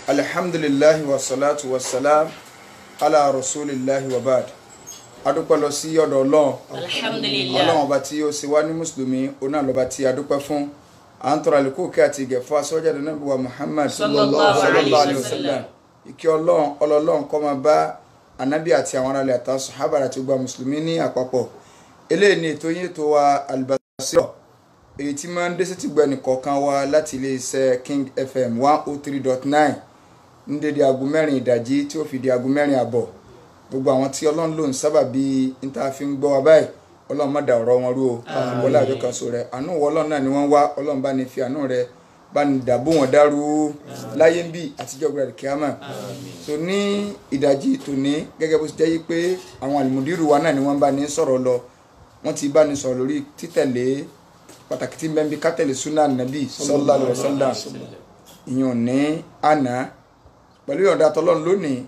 alhamdulillahi wa salatu wa salam ala rasulillahi wa ba'd. Adúpẹ́ lọ sí ọ̀dọ̀ Ọlọ́run. Alhamdulillah. Ọlọ́run ọba tí ó ṣe wá ní mùsùlùmí ọ̀nà lọ́ba tí adúpẹ́ fún. À ń tọrọ àlékún kí àti ìgẹ̀fọ́ aṣọ́jà Ànábì wa Muhammad Sallallahu alaihi wasallam. Ìkẹ́ Ọlọ́run kó máa bá Ànábì àti àwọn aráàlú àtàwọn sàhábà àti gbogbo mùsùlùmí ní àpapọ̀. Eléyìí ni ètò yín tó wa Al-Basira. Èyí tí máa ń dé sí ti gbẹ̀nì kọ̀ọ̀kan wa láti iléeṣẹ́ King FM 103.9 ní dédé aago 4 ìdájí tí ó fi di aago 4 àbọ̀. Gbogbo àwọn tí Ọlọ́run ló ń sábà bí níta fi ń gbọ́ wa báyìí Ọlọ́run má dá ọ̀rọ̀ wọn rú o wọlé àjọ kan so rẹ̀ àánú wọ Ọlọ́run náà ni wọ́n wá Ọlọ́run bá ní fi àánú rẹ̀ bá ní dàbò wọn dàrú láyé ń bí àtijọ́ gbọ́dọ̀ kíámà. So ní ìdájí tòní gẹ́gẹ́ bó ti jẹ́ yí pé àwọn àlùmùdírù wa náà ni wọ́n bá ní sọ̀rọ̀ lọ wọ́n ti bá ní sọ̀rọ̀ lórí títẹ̀lé pàtàkì tí mbẹ́nbí kátẹ̀lé sunnah Nabi sallallahu alaihi wasallam ìyọ̀n ní àná pẹ̀lú ìyọ̀ǹda tọ́lọ́run lónìí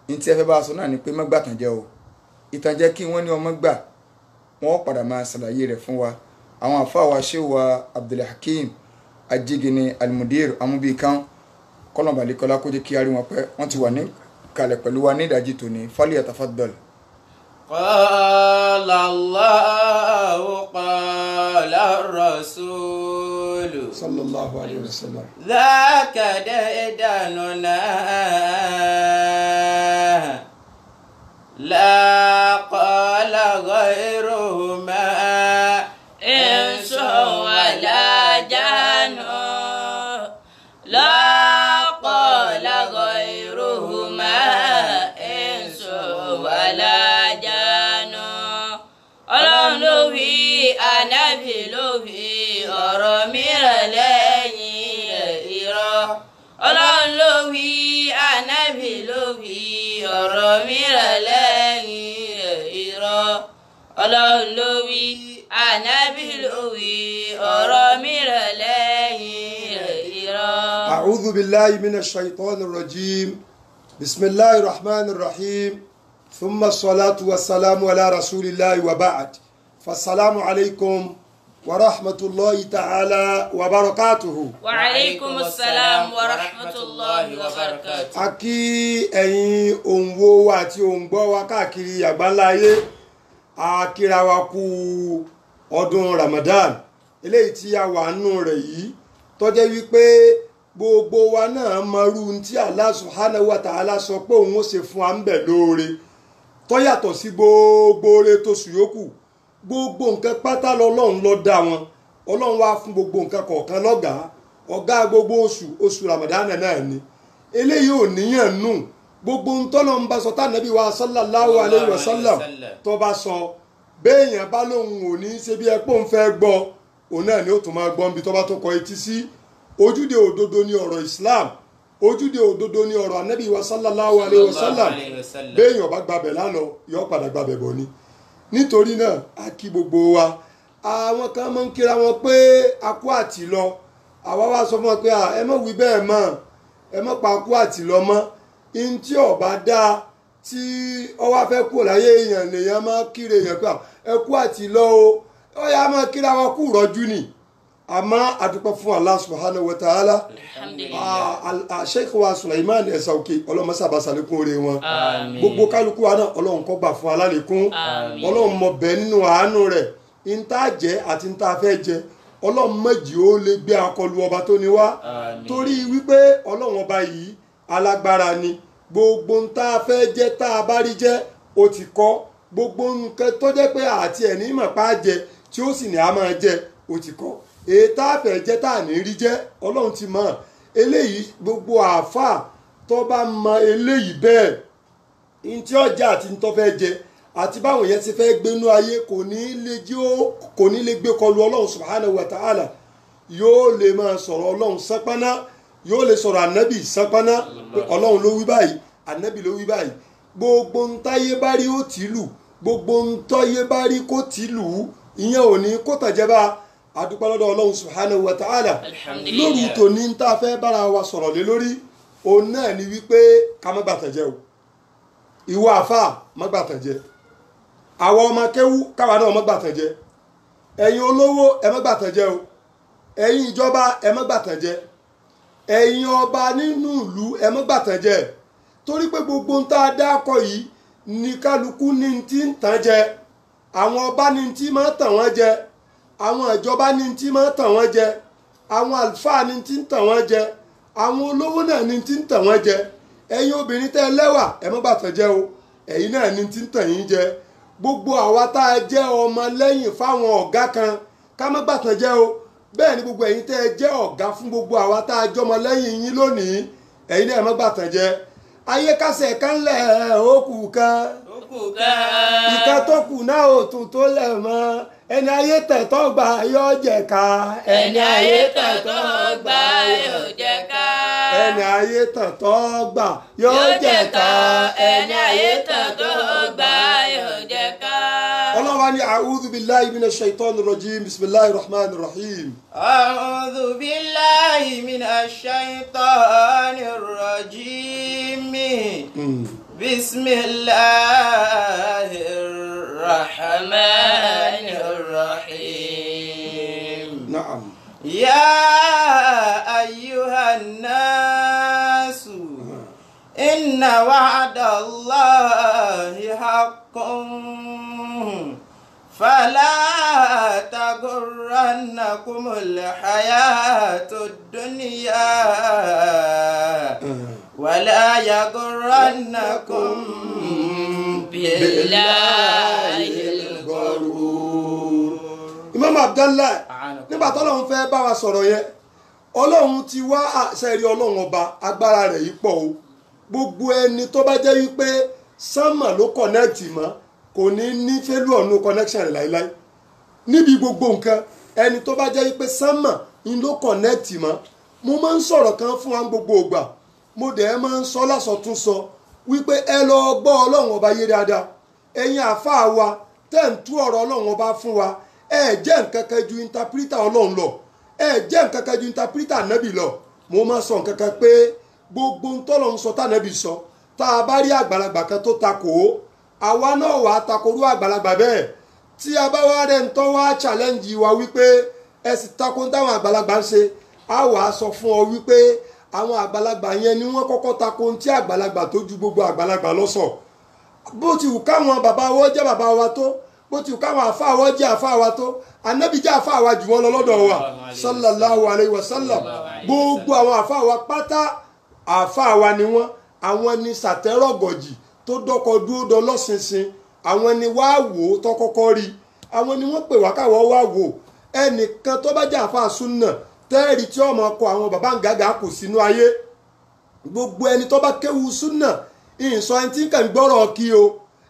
ní tí ẹ fẹ́ bá a sọ náà ni pé má gbà tànjẹ́ o ìtànjẹ́ kí wọ́n ní ọmọ gbà wọ́n padà máa ṣàlàyé rẹ̀ fún wa àwọn àfáà wa ṣé wa Abdulhakeem Ajigini Almudir amúbíkan kọ́lọ̀bàlẹ́kọ́lá kó jẹ́ kí a rí wọn pẹ́ wọ́n ti wà ní kalẹ̀ pẹ̀lú wa ní ìdájí tòní falyatafaddal. قال الله قال الرسول sallallahu alayhi wa sallam. ذاك ديدننا لا قال غيرهما إنس ولا جان لا قال غيرهما إنس ولا جان Ọlọ́run ló wí Ànábì ló wí ọ̀rọ̀ mìíràn lẹ́yìn rẹ̀ irọ́. Ọlọ́run ló wí Ànábì ló wí ọ̀rọ̀ mìíràn lẹ́yìn rẹ̀ irọ́. Ọlọ́run ló wí Ànábì ló wí ọ̀rọ̀ mìíràn lẹ́yìn rẹ̀ irọ́. أعوذ بالله من الشيطان الرجيم بسم الله الرحمن الرحيم ثم الصلاة والسلام على رسول الله وبعد فالسلام عليكم ورحمة الله تعالى وبركاته. وعليكم السلام ورحمة الله وبركاته. A kí ẹ̀yin òǹwò wa àti òǹgbọ́ wa káàkiri àgbáńlá ayé a kíra wa kú ọdún Ramadan eléyìí tí a wà nínú rẹ̀ yìí tó jẹ́ wípé gbogbo wa náà mọrú tí Allah subhanahu wa ta'ala sọ pé òun ó ṣe fún wa ń bẹ̀ lóore tó yàtọ̀ sí gbogbo oore tó sùn yókù gbogbo nǹkan pátá lọ́lọ́run ló dá wọn Ọlọ́run wá fún gbogbo nǹkan kọ̀ọ̀kan lọ́gàá ọ̀gá gbogbo oṣù Ramadan náà ni eléyìí ò níyàn nù gbogbo ntọ́nà ń bá sọ tánàbí wa sallallahu alayhi wa sallam tó bá sọ béèyàn bá lóun ò ní ṣe bí ẹpọ́ ń fẹ́ gbọ́ òun náà ni ó tún máa gbọ́ níbi tó bá tó kọ etí sí ojúde òdodo ní ọ̀rọ̀ Islam ojúde òdodo ní ọ̀rọ̀ anábì wa sallallahu alayhi wa sallam béèyàn bá gbàbẹ̀ lánàá yóò padà gbàbẹ̀ bọ̀ ni nítorí náà a kí gbogbo wa àwọn kan máa ń kíra wọn pé a kú àti lọ àwa wá sọ fún wọn pé ẹ má wí bẹ́ẹ̀ mọ́ ẹ má pa kú àti lọ mọ́ in tí ọba dáa tí ọwọ́ fẹ́ kú láyé èèyàn lèèyàn máa kíre èèyàn pé ẹ kú àti lọ o ó yá máa kíra wọn kú rọ́jú ni àmọ́ àdúpẹ́ fún Allah subhanahu wa ta'ala Sheikh wa Sulaiman Ẹ̀sàòkè ọlọ́mọ sábà sàlékún oore wọn gbogbo kálukú wa náà ọlọ́run kó gbà fún alálékún ọlọ́run mọ bẹ́ẹ̀ nínú àánú rẹ̀ ń tá jẹ́ àti ń tá fẹ́ jẹ ọlọ́run méjì ó lè gbé akọlù ọba tó ní wá torí wípé ọlọ́run ọba yìí alágbára ni gbogbo ń tá fẹ́ jẹ́ tá a bá rí jẹ́ ó ti kọ́ gbogbo nǹkan tó jẹ́ pé àti ẹ̀ ní mọ̀pá jẹ tí ó sì ní a máa jẹ ó ti kọ́ èyí tá a fẹ́ jẹ́ tá a ní rí jẹ́ ọlọ́run ti mọ̀ eléyìí gbogbo àáfàá tó bá mọ eléyìí bẹ́ẹ̀ ní tí ọjà àti ní tó fẹ́ jẹ àti báwọn yẹn ti fẹ́ gbénú ayé kò ní lè gbé kọlu ọlọ́run subhanahu wa ta'ala yóò lè máa sọ̀rọ̀ ọlọ́run sánpáná yóò lè sọ̀rọ̀ ànábì sánpáná pé ọlọ́run ló wí báyìí ànábì ló wí báyìí gbogbo ń táyé bá rí ó tì í lù gbogbo ń táyé bá rí kó tì í lù ú ìyẹn ò ní kó tàjẹ́ bá adúpẹ́ lọ́dọ̀ ọlọ́run subhanahu wa ta'ala lórí tòní ń tá a fẹ́ bára wa sọ̀rọ̀ lé lórí òun náà ni wípé ká má gbàtànjẹ́ o ìwọ àfà má gbàtànjẹ́ àwọn ọmọ kéwú káwa náà má gbàtànjẹ́ ẹ̀yin olówó ẹ má gbàtànjẹ́ o ẹ̀yin ìjọba ẹ má gbàtànjẹ́ ẹ̀yin ọba nínú ìlú ẹ má gbàtàn jẹ torí pé gbogbo ń tá a dákọ̀ yìí ní kálukú ní ti ń tàn jẹ àwọn ọba ní ti máa tàn wọ́n jẹ àwọn ìjọba ní ti máa tàn wọ́n jẹ àwọn àlùfáà ní ti ń tàn wọ́n jẹ àwọn olówó náà ní ti ń tàn wọ́n jẹ ẹ̀yin obìnrin tẹ́ lẹ́wà ẹ má gbàtàn jẹ o ẹ̀yin náà ní ti ń tàn yín jẹ gbogbo àwa tá a jẹ́ ọmọ lẹ́yìn fáwọn ọ̀gá kan ká má gbàtàn jẹ o bẹ́ẹ̀ ni gbogbo ẹ̀yin tẹ́ ẹ jẹ́ ọ̀gá fún gbogbo àwa tá a jọmọ lẹ́yìn yín lónìí ẹ̀yin náà ẹ má gbàtàn jẹ ayé kásẹ̀ kan lẹ̀ òkú kan ìka tó kù náà ò tún tó lẹ̀ mọ́ ẹni ayé tẹ̀tọ́ gbà yóò jẹ ká ẹni ayé tẹ̀tọ́ gbà yóò jẹ ká ẹni ayé tẹ̀tọ́ gbà yóò jẹ ká ẹni ayé tẹ̀tọ́ gbà yóò jẹ ká. ọlọ́wà ni a'udhu billahi minash shaitanir rajim bismillahir rahmanir rahim. a'udhu billahi minash shaitanir rajim. bismillahir rahmanir rahim. Na'am. Ya ayyuhan nasu inna wa'dallahi haqqun فلا تغرنكم الحياة الدنيا ولا يغرنكم بالله الغرور. Imam Abdallah nígbà tọ́lọ́run fẹ́ bá wa sọ̀rọ̀ yẹn ọlọ́run ti wá àṣẹrí ọlọ́run ọba agbára rẹ̀ yìí pọ̀ o gbogbo ẹni tó bá jẹ́ wípé sánmà ló kọ̀nẹ́ẹ̀tì mọ́ kò ní fẹ́lú ọ̀nù connection rẹ̀ láíláí níbi gbogbo nǹkan ẹni tó bá jẹ́ wípé sánmà ń ló kọ̀nẹ́ẹ̀tì mọ́ mo máa ń sọ̀rọ̀ kan fún wa gbogbo ìgbà mo dẹ̀ máa ń sọ lásọtún sọ wípé ẹ lọ gbọ́ ọlọ́run ọba yé dáadáa ẹ̀yin àáfàá wa tẹ́ ń tú ọ̀rọ̀ ọlọ́run ọba fún wa ẹ jẹ́ nǹkan kan ju interpreter ọlọ́run lọ ẹ jẹ́ nǹkan kan ju interpreter ànábì lọ mo máa sọ nǹkan kan pé gbogbo ń tọ́lọ́run sọ tànábì sọ tá a bá rí àgbàlagbà kan tó takò ó àwa náà wà á takorú àgbàlagbà bẹ́ẹ̀ tí a bá wá rẹ̀ ń tọ́ wá challenge wa wípé ẹ sì takò táwọn àgbàlagbà ń ṣe á wà á sọ fún ọ wípé àwọn àgbàlagbà yẹn ni wọ́n kọ́kọ́ takò tí àgbàlagbà tó ju gbogbo àgbàlagbà lọ sọ bó ti wù káwọn bàbá wa jẹ́ bàbá wa tó bó ti wù káwọn àfáà wa jẹ́ àfáà wa tó ànábì jẹ́ àfáà wa jù wọ́n lọ lọ́dọ̀ wa sallallahu alayhi wa sallam gbogbo àwọn àfáà wa pátá àfáà wa ni wọ́n àwọn ni sàtẹ́rọ̀gọ̀jì tó dọ́kọ̀ dúró dán lọ́sìnsìn àwọn ni wá wò ó tó kọ́kọ́ rí àwọn ni wọ́n pè wá káwọ́ wá wò ẹnìkan tó bá jẹ́ àfa súnà tẹ́ẹ̀rì tí ọmọ ọkọ̀ àwọn bàbá ń gàgà kù sínú ayé gbogbo ẹni tó bá kéwu súnà ìsọ ẹni tí kàn gbọ́rọ̀ kí o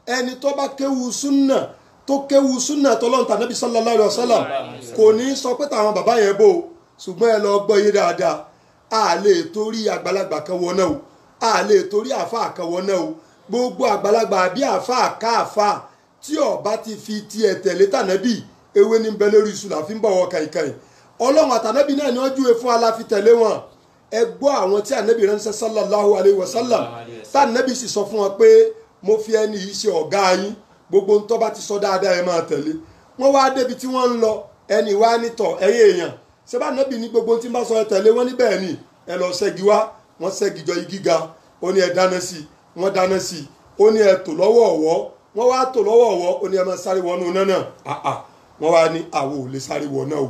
ẹni tó bá kéwu súnà tó kéwu súnà tọ́lọ́ntà Nábì sallallahu alaihi wasallam kò ní sọ pé táwọn bàbá yẹn bò ṣùgbọ́n ẹ lọ gbọ́ yé dáadáa a lè torí àgbàlagbà kan wọ náà o a lè torí àfa kan wọ náà o gbogbo àgbàlagbà àbí àáfàá káàfàá tí ọba ti fi tiẹ̀ tẹ̀lé tànàbì ewé ní bẹ lórí iṣu làfi ń bọ̀ wọ kàìkàì ọlọ́run àtànàbì náà ni wọ́n júwe fún aláfi tẹ̀lé wọn ẹ gbọ́ àwọn tí ànàbì ránṣẹ́ sallallahu alayhi wa sallam tànàbì sì sọ fún wọn pé mo fi ẹni yìí ṣe ọ̀gá yín gbogbo ń tó bá ti sọ dáadáa ẹ máa tẹ̀lé wọ́n wá débi tí wọ́n ń lọ ẹni wá nítọ̀ ẹ̀yìn èèyàn ṣé bá ànàbì ní gbogbo tí ń bá sọ ẹ tẹ̀lé wọn níbẹ̀ ni ẹ lọ ṣẹ́gi wá wọ́n ṣẹ́gi jọ igi ga ó ní ẹ dáná sí i wọ́n dáná sí i ó ní ẹ tò lọ́wọ́ ọ̀wọ́ wọ́n wá tò lọ́wọ́ ọ̀wọ́ ó ní ẹ máa sáré wọnú náà náà wọ́n wá ní àwo ò lè sáré wọ náà o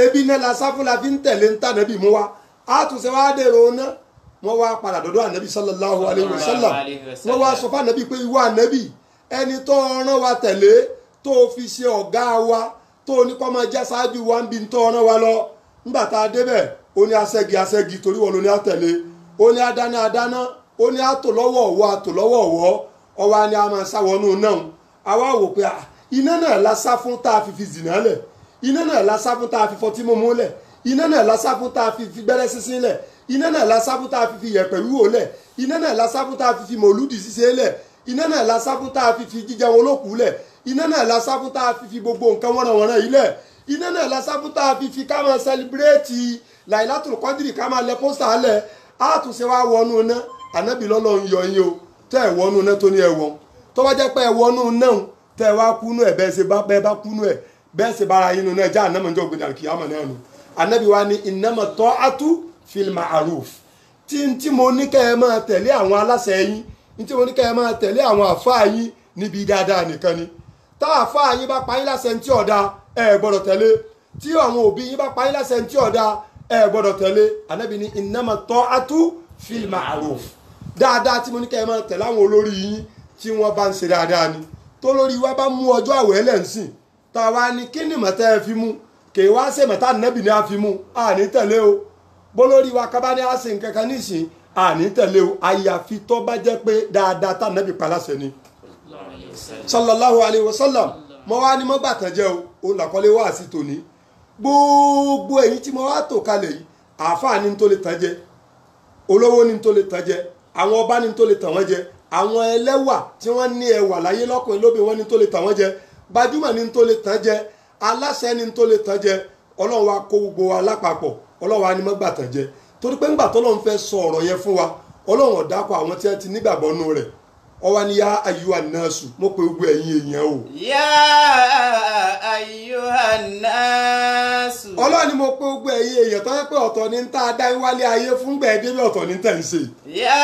ebi náà la sáfúnla fi ń tẹ̀lé ń tànàbì mú wa àtúnṣe wá dèrò náà wọ́n wá padà dọ́dọ̀ ànábì sallallahu alayhi wa sallam wọ́n wá sọ fún ànábì pé ìwọ ànábì ẹni tó rán wa tẹ̀lé tó fi ṣe ọ̀gá wa tó ní kó máa jẹ́ ṣáájú wa ń bi tó rán wa lọ nígbà tá a débẹ̀ ó ní aṣẹ́gi torí wọn ló ní àtẹ̀lé ó ní adáná ó ní àtò lọ́wọ́ ọ̀wọ́ ọwọ́ ni a máa sáwọnú náà àwa wò pé iná náà la sá fún tá a fi zìnà lẹ̀ iná náà la sá fún tá a fi fọtí mímú lẹ̀ iná náà la sá fún tá a fi gbẹ́rẹ́ sísín lẹ̀ iná náà la sá fún tá a fi yẹ̀pẹ̀ wíwò lẹ̀ iná náà la sá fún tá a fi mòlúdì ṣíṣe lẹ̀ iná náà la sá fún tá a fi jíjẹun olókùú lẹ̀ iná náà la sá fún tá a fi gbogbo nǹkan wọ́nàwọ́nà yìí lẹ̀ iná náà la sá fún tá a fi ká máa sẹlibréètì Lailatul Qadri ká máa lẹ pósítà lẹ̀ àtúnṣe wa wọnú náà ànábì lọ́lọ́run yọ yín o tẹ́ ẹ̀ wọnú náà tó ní ẹ̀ wọ́n tó bá jẹ́ pé ẹ̀ wọnú náà tẹ́ ẹ wá kúnú ẹ̀ bẹ́ẹ̀ bá kúnú ẹ̀ bẹ́ẹ̀ ṣe bára yín nu náà já ànámọ̀ ní ọ̀gbìn àkìyàmọ̀ náà nù ànábì wa ní innama ta'atu fil ma'ruf tí mo ní kẹ́ ẹ máa tẹ̀lé àwọn aláṣẹ yín tí mo ní kẹ́ ẹ máa tẹ̀lé àwọn àfáà yín níbi dáadáa nìkan ni tá àfáà yín bá pa yín láṣẹ tí ọ̀dà ẹ gbọ́dọ̀ tẹ̀lé tí àwọn òbí yín bá pa yín láṣẹ tí ọ̀dà ẹ gbọ́dọ̀ tẹ̀lé Ànábì ní innama ta'atu fil ma'ruf dáadáa tí mo ní kẹ́ ẹ máa tẹ̀lé àwọn olórí yín tí wọ́n bá ń ṣe dáadáa ni tó lórí wa bá mú ọjọ́ àwẹ̀ lẹ́ǹsìn tá a wá ní kí ni mọ̀tẹ́ ẹ fi mú kè wá ṣe mọ̀tá Ànábì ní a fi mú àní tẹ̀lé o bó lórí wa ká bá ní a ṣe nǹkan kan nísìn àní tẹ̀lé o àyàfi tó bá jẹ́ pé dáadáa tá Ànábì pa láṣẹ ni sallallahu alayhi wa sallam mo wá ní mo gbàtàn jẹ́ o òun làkọ́lé wá sí tòní gbogbo èyí tí mo wá tò kalẹ̀ yìí àáfàá ní tó lè tàn jẹ olówó ní tó lè tàn jẹ àwọn ọba ní tó lè tàn wọ́n jẹ àwọn ẹlẹ́wà tí wọ́n ní ẹwà láyé lọ́kùnrin lóbìnrin wọ́n ní tó lè tàn wọ́n jẹ gbajúmọ̀ ní tó lè tàn jẹ aláṣẹ ní tó lè tàn jẹ ọlọ́run wa kó gbogbo wa lápapọ̀ ọlọ́run wa ní mo gbàtàn jẹ torí pé ńgbà tọ́lọ́run fẹ́ sọ ọ̀rọ̀ yẹn fún wa ọlọ́run ó dákọ̀ àwọn tí wọ́n ti nígbàgbọ́ nú rẹ̀ ọwọ́ ni yá ayyuhan nasu mo pe gbogbo ẹ̀yin èèyàn o. yá ayyuhan nasu. ọlọ́run ni mo pe gbogbo ẹ̀yin èèyàn tó yẹ pé ọ̀tọ̀ ní tá a dá wálé ayé fún gbẹ̀ẹ́dẹ́ bí ọ̀tọ̀ ní tẹ̀ ń ṣe. yá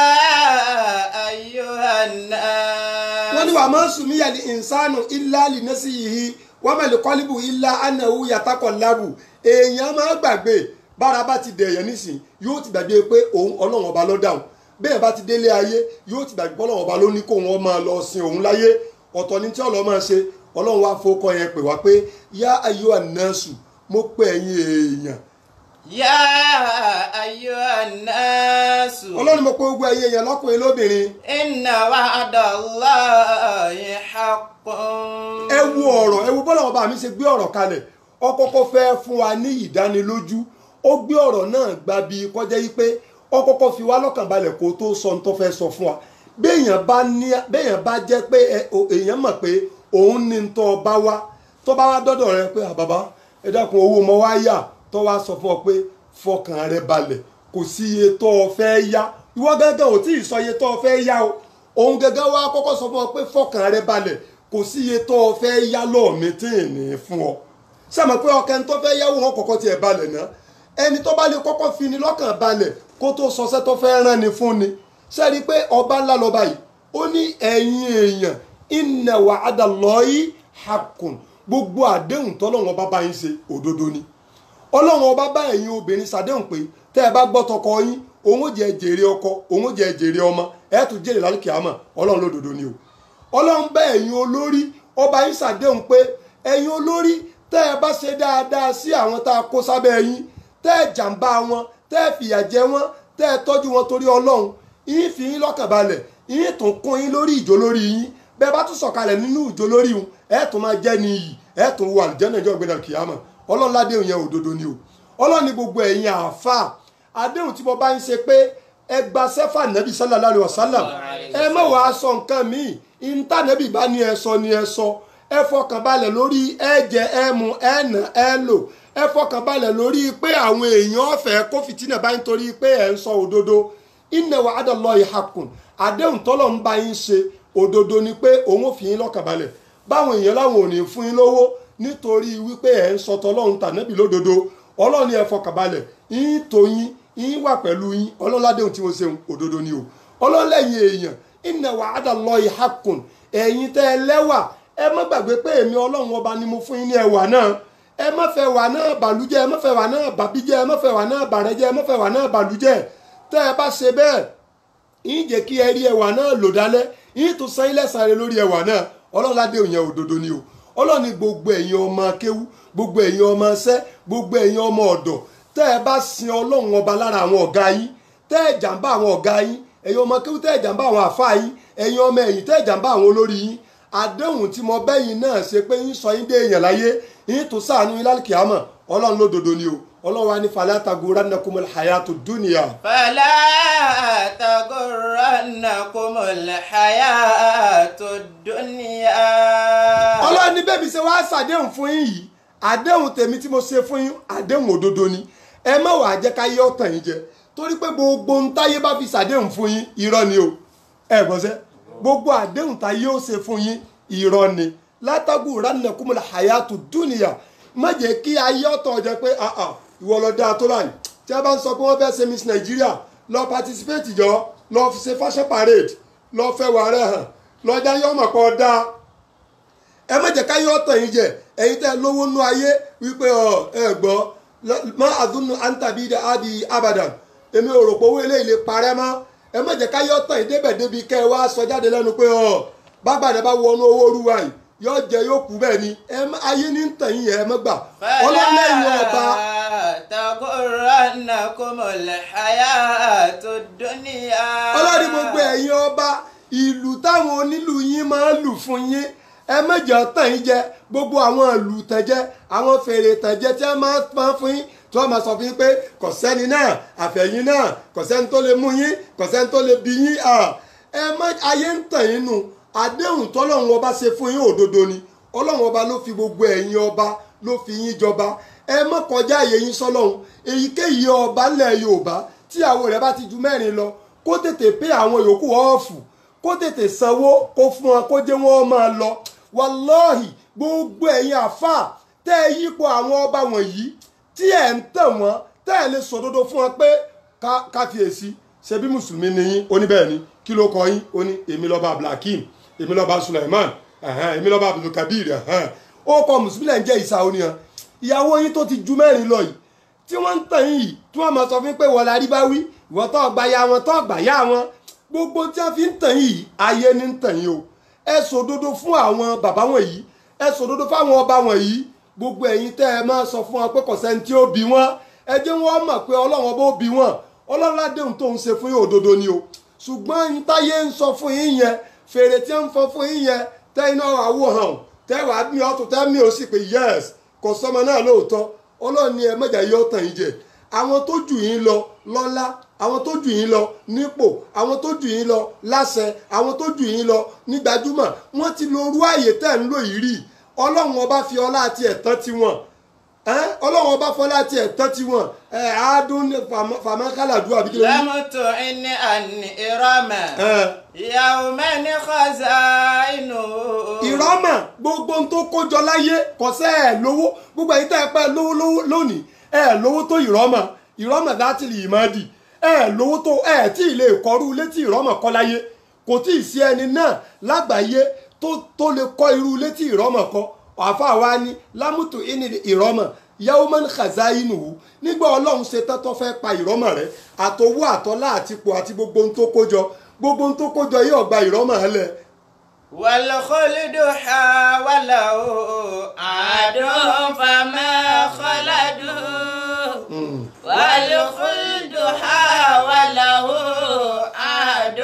ayyuhan nasu. wọ́n ní wà máa ń sùn níyà ní insanu illa li nasihi wa mal qalbu illa annahu yataqallabu èèyàn máa gbàgbé bára bá ti dẹ̀yẹ̀ nísìn yóò ti gbàgbé pé òun ọlọ́run ọba ló dáhùn bẹ́ẹ̀ bá ti délé ayé yóò ti gbàgbé ọlọ́run ọba ló ní kó wọn máa lọ sin òun láyé ọ̀tọ̀ ní tí ọlọ́run máa ṣe ọlọ́run wá fọkọ yẹn pè wá pé yá ayyuhan nasu mo pè ẹ̀yin èèyàn. yá ayyuhan nasu. ọlọ́run mo pè gbogbo ẹ̀yin èèyàn lọ́kùnrin lóbìnrin. inna wa'dallahi haqqun. ẹ wo ọ̀rọ̀ ẹ wo bọ́lá ọba mi ṣe gbé ọ̀rọ̀ kalẹ̀ ó kọ́kọ́ fẹ́ fún wa ní ìdánilójú ó gbé ọ̀rọ̀ náà gbà bí kọjá yí pé ó kọ́kọ́ fi wá lọ́kàn balẹ̀ kó tó sọ ní tó fẹ́ sọ fún wa béèyàn bá jẹ́ pé èèyàn mọ̀ pé òun ní tó bá wá dọ́dọ̀ rẹ pé bàbá ẹ dákun owó mọ wá yá tó wá sọ fún ọ pé fọkàn rẹ balẹ̀ kò sí iye tó o fẹ́ yá ìwọ gẹ́gẹ́ ò tí ì sọ iye tó o fẹ́ yá o òun gẹ́gẹ́ wá kọ́kọ́ sọ fún ọ pé fọkàn rẹ balẹ̀ kò sí iye tó o fẹ́ yá lọ́ọ̀mí tí ì ní fún ọ sẹ́mi pé ọkàn tó fẹ́ yáwó wọn kọ́kọ́ tiẹ̀ balẹ̀ náà ẹni tó bá lè kọ́kọ́ fi ni lọ́kàn balẹ̀ kó tó sọsẹ́ tó fẹ́ rán ni fún ni sẹ́ni pé ọba ńlá lọ́ba yìí ó ní ẹ̀yin èèyàn inna wa'dallahi haqqun gbogbo àdéhùn tọ́lọ́run ọba bá yín ṣe òdodo ni ọlọ́run ọba bá ẹ̀yin obìnrin ṣàdéhùn pé tẹ́ ẹ bá gbọ́ tọkọ yín òun ó jẹ jèrè ọkọ òun ó jẹ jèrè ọmọ ẹ tún jèrè lálùkìyámà ọlọ́run lódodo ni o ọlọ́run bá ẹ̀yin olórí ọba yín ṣàdéhùn pé ẹ̀yin olórí tẹ́ ẹ bá ṣe dáadáa sí àwọn tá a kó sábẹ́ yín tẹ́ ẹ jàǹbá wọn tẹ́ ẹ fìyà jẹ wọn tẹ́ ẹ tọ́jú wọn torí ọlọ́run yín fi yín lọ́kàn balẹ̀ yín tún kún yín lórí ìjó lórí yín bẹ́ẹ̀ bá tún sọ̀kalẹ̀ nínú ìjó lórí yín ẹ tún máa jẹ́ ní iyì ẹ tún wọ àlùjànnà ìjọ ìgbéra kìyàmà ọlọ́run ládéhùn yẹn òdodo ni o ọlọ́run ní gbogbo ẹ̀yin àáfàá àdéhùn tí mo bá ń ṣe pé ẹ gba sẹ́fà nẹ́bí sallallahu alaihi wasallam ẹ má wàá sọ nǹkan míì ìntà nẹ́bí bá ní ẹ sọ ni ẹ sọ ẹ fọkàn balẹ̀ lórí ẹ jẹ ẹ mu ẹ nà ẹ lò ẹ fọkàn balẹ̀ lórí pé àwọn èèyàn ọ̀fẹ́ kó fìtínà bá ń torí pé ẹ ń sọ òdodo inna wa'dallahi haqqun àdéhùn tọ́lọ̀ ń bá yín ṣe òdodo ni pé òun ò fi yín lọ́kàn balẹ̀ báwọn èèyàn láwọn ò ní fún yín lówó nítorí wípé ẹ ń sọ tọ́lọ́run tànẹ́bì lódodo ọlọ́run ni ẹ fọkàn balẹ̀ yín tó yín wà pẹ̀lú yín ọlọ́ládéhùn tí mo ṣe òdodo ni o ọlọ́lẹ́yìn èèyàn inna wa'dallahi haqqun ẹ̀yin tẹ́ ẹ lẹ́wà ẹ má gbàgbé pé èmi ọlọ́run ọba ni mo fún yín ní ẹwà náà ẹ má fẹ́ wà náà bàlújẹ́ ẹ má fẹ́ wà náà bàbíjẹ́ ẹ má fẹ́ wà náà bàrẹ́jẹ́ ẹ má fẹ́ wà náà bàlújẹ́ tẹ́ ẹ bá ṣe bẹ́ẹ̀ yín jẹ́ kí ẹ rí ẹwà náà lò dálẹ́ yín tún san ilẹ̀ sáré lórí ẹwà náà ọlọ́run ládé òyìn òdodo ni o ọlọ́run ní gbogbo ẹ̀yin ọmọ akéwú gbogbo ẹ̀yin ọmọ ṣẹ́ gbogbo ẹ̀yin ọmọ ọ̀dọ̀ tẹ́ ẹ bá sin ọlọ́run ọba lára àwọn ọ̀gá yín tẹ́ ẹ jàǹbá àwọn ọ̀gá yín ẹ̀yin ọmọ akéwú tẹ́ ẹ jàǹbá àwọn àfáà yín ẹ̀yin ọmọ ẹ̀yìn tẹ́ ẹ jàǹbá àwọn olórí yín àdéhùn tí mo bẹ́yìn náà ṣe pé yín sọ yín dé èèyàn láyé yín tó ṣàánú yín lálùkìyámà ọlọ́run lódodo ni o ọlọ́run wa ní fala tagurannakumul hayatud dunya. fala tagurannakumul hayatud dunya. ọlọ́run ní bẹ́ẹ̀ bí ṣe wá ṣàdéhùn fún yín yìí àdéhùn tèmi tí mo ṣe fún yín àdéhùn òdodo ni ẹ má wàá jẹ́ ká yé ọ̀tàn yín jẹ torí pé gbogbo ń táyé bá fi ṣàdéhùn fún yín irọ́ ni o ẹ gbọ́sẹ́ gbogbo àdéhùn tá yóò ṣe fún yín irọ́ ni tagurannakumul hayatud dunya má jẹ́ kí ayé ọ̀tọ̀ jẹ́ pé ìwọ lọ dáa tó báyìí tí a bá ń sọ pé wọ́n fẹ́ ṣe Miss Nigeria lọ participate jọ lọ ṣe fashion parade lọ fẹ́ wà rẹ̀ hàn lọ já yọ ọmọ kan dá ẹ má jẹ́ ká yọ ọ̀tàn yín jẹ ẹ̀yin tẹ́ lówó nú ayé wípé ẹ gbọ́ má àdúnnù àǹtàbí àbí abadan èmi ò rò pé owó eléyìí lè parẹ́ mọ́ ẹ má jẹ́ ká yọ ọ̀tàn yín débẹ̀ débi kẹ́ ẹ wá sọ jáde lẹ́nu pé bágbàdé bá wọnú owó olúwa yìí yóò jẹ yóò kú bẹ́ẹ̀ ni ayé ní ń tàn yín yẹn ẹ má gbà ọlọ́lẹ́yìn ọba. taghurrannakumul hayatud dunya. ọlọ́ni gbogbo ẹ̀yin ọba ìlú táwọn onílù yín máa ń lù fún yín ẹ má jẹ́ tàn yín jẹ gbogbo àwọn ìlú tẹ̀jẹ́ àwọn fèrè tẹ̀jẹ́ tí wọ́n máa ń fún yín tí wọ́n máa sọ fún yín pé kò sẹ́ni náà àfẹ̀yìn náà kò sẹ́ni tó lè mú yín kò sẹ́ni tó lè bí yín ẹ má ayé ń tàn yín nù àdéhùn tọ́lọ́run ọba ṣe fún yín òdodo ni ọlọ́run ọba ló fi gbogbo ẹ̀yin ọba ló fi yín jọba ẹ má kọjá àyè yín sọ́lọ́run èyíkéyìí ọba ńlẹ̀ Yorùbá tí àwọn rẹ̀ bá ti ju 4 lọ kó tètè pé àwọn yòókù ọ̀fù kó tètè sanwó kó fún wọn kó jẹ́ wọn máa lọ wàlọ́ọ̀hì gbogbo ẹ̀yin àfà tẹ́ ẹ yípo àwọn ọba wọ̀nyí tí ẹ̀ ń tàn wọ́n tẹ́ ẹ lè sòdodo fún wọn pé káfíyèsí ṣe bí mùsùlùmí ni yín oníbẹ̀ẹ́ ni kí ló kọ yín ó ní èmi lọ́ba Abdulhakeem èmi lọ́ba Suleiman èmi lọ́ba Abdulkabir ó kọ mùsùlùmí lẹ́ ń jẹ́ ìsà oníyan ìyàwó yín tó ti ju 4 lọ yìí tí wọ́n ń tàn yín yìí tí wọ́n máa sọ fún pé wọ́n la rí bá wí ìwọ́n tó gbà ya wọn tó gbà ya wọn gbogbo tí wọ́n fi ń tàn yín yìí ayé ní ń tàn yín o ẹ sòdodo fún àwọn bàbá wọ̀nyí ẹ sòdodo fáwọn ọba wọ̀nyí gbogbo ẹ̀yin tẹ́ ẹ máa sọ fún wọn pé kò sẹ́ni tí ó bí wọn ẹ jẹ́ wọn mọ̀ pé Ọlọ́run ọba ó bí wọn Ọlọ́run ládéhùn tó ń ṣe fún yín òdodo ni o ṣùgbọ́n yín táyé ń sọ fún yín yẹn fèrè tí ń fọ fún yín yẹn tẹ́ iná àwòrán tẹ́ wàá mi ọ̀tún tẹ́ mi ò sì pé yes kò sọmọ náà lóòótọ́ Ọlọ́run ni ẹ mọ̀jà yóò tàn yín jẹ àwọn tó jù yín lọ lọ́lá àwọn tó jù yín lọ nípò àwọn tó jù yín lọ láṣẹ àwọn tó jù yín lọ ní gbajúmọ̀ wọ́n ti lo orú àyè tẹ́ ń lò yìí rí Ọlọ́run ọba fi ọlá àti ẹ̀tàn tiwọn Ọlọ́run ọba fọlá àti ẹ̀tàn tiwọn àádùn fàmákàlàdú àbí kí ló ní. lámùtò ẹni àní ìrọ̀mà ìyàwó mẹ́ni kọ́sà inú. ìrọ̀mà gbogbo ohun tó kójọ láyé kọ̀sẹ́ ẹ̀ lówó gbogbo ẹ̀yin tẹ́ ẹ pẹ́ lówó lónìí ẹ̀ lówó tó ìrọ̀mà láti lè má dì lówó tó tí ì lè kọrú ilé tí ìrọ́mọ̀ kọ́ láyé kò tí ì sí ẹni náà lágbàáyé tó lè kọ́ irú ilé tí ìrọ́mọ̀ kọ́ àfa wa ní lámùtù ìní ìrọ́mọ̀ yawman khazainuhu nígbà Ọlọ́run ṣe tọ́tọ́ fẹ́ pa ìrọ́mọ̀ rẹ̀ àtọwọ́ àtọ́lá àtipò àti gbogbo ohun tó kójọ yóò gba ìrọ́mọ̀ ẹlẹ̀. wal khuldu hawalahu adun fama khaladu. والخلد حاوله عاد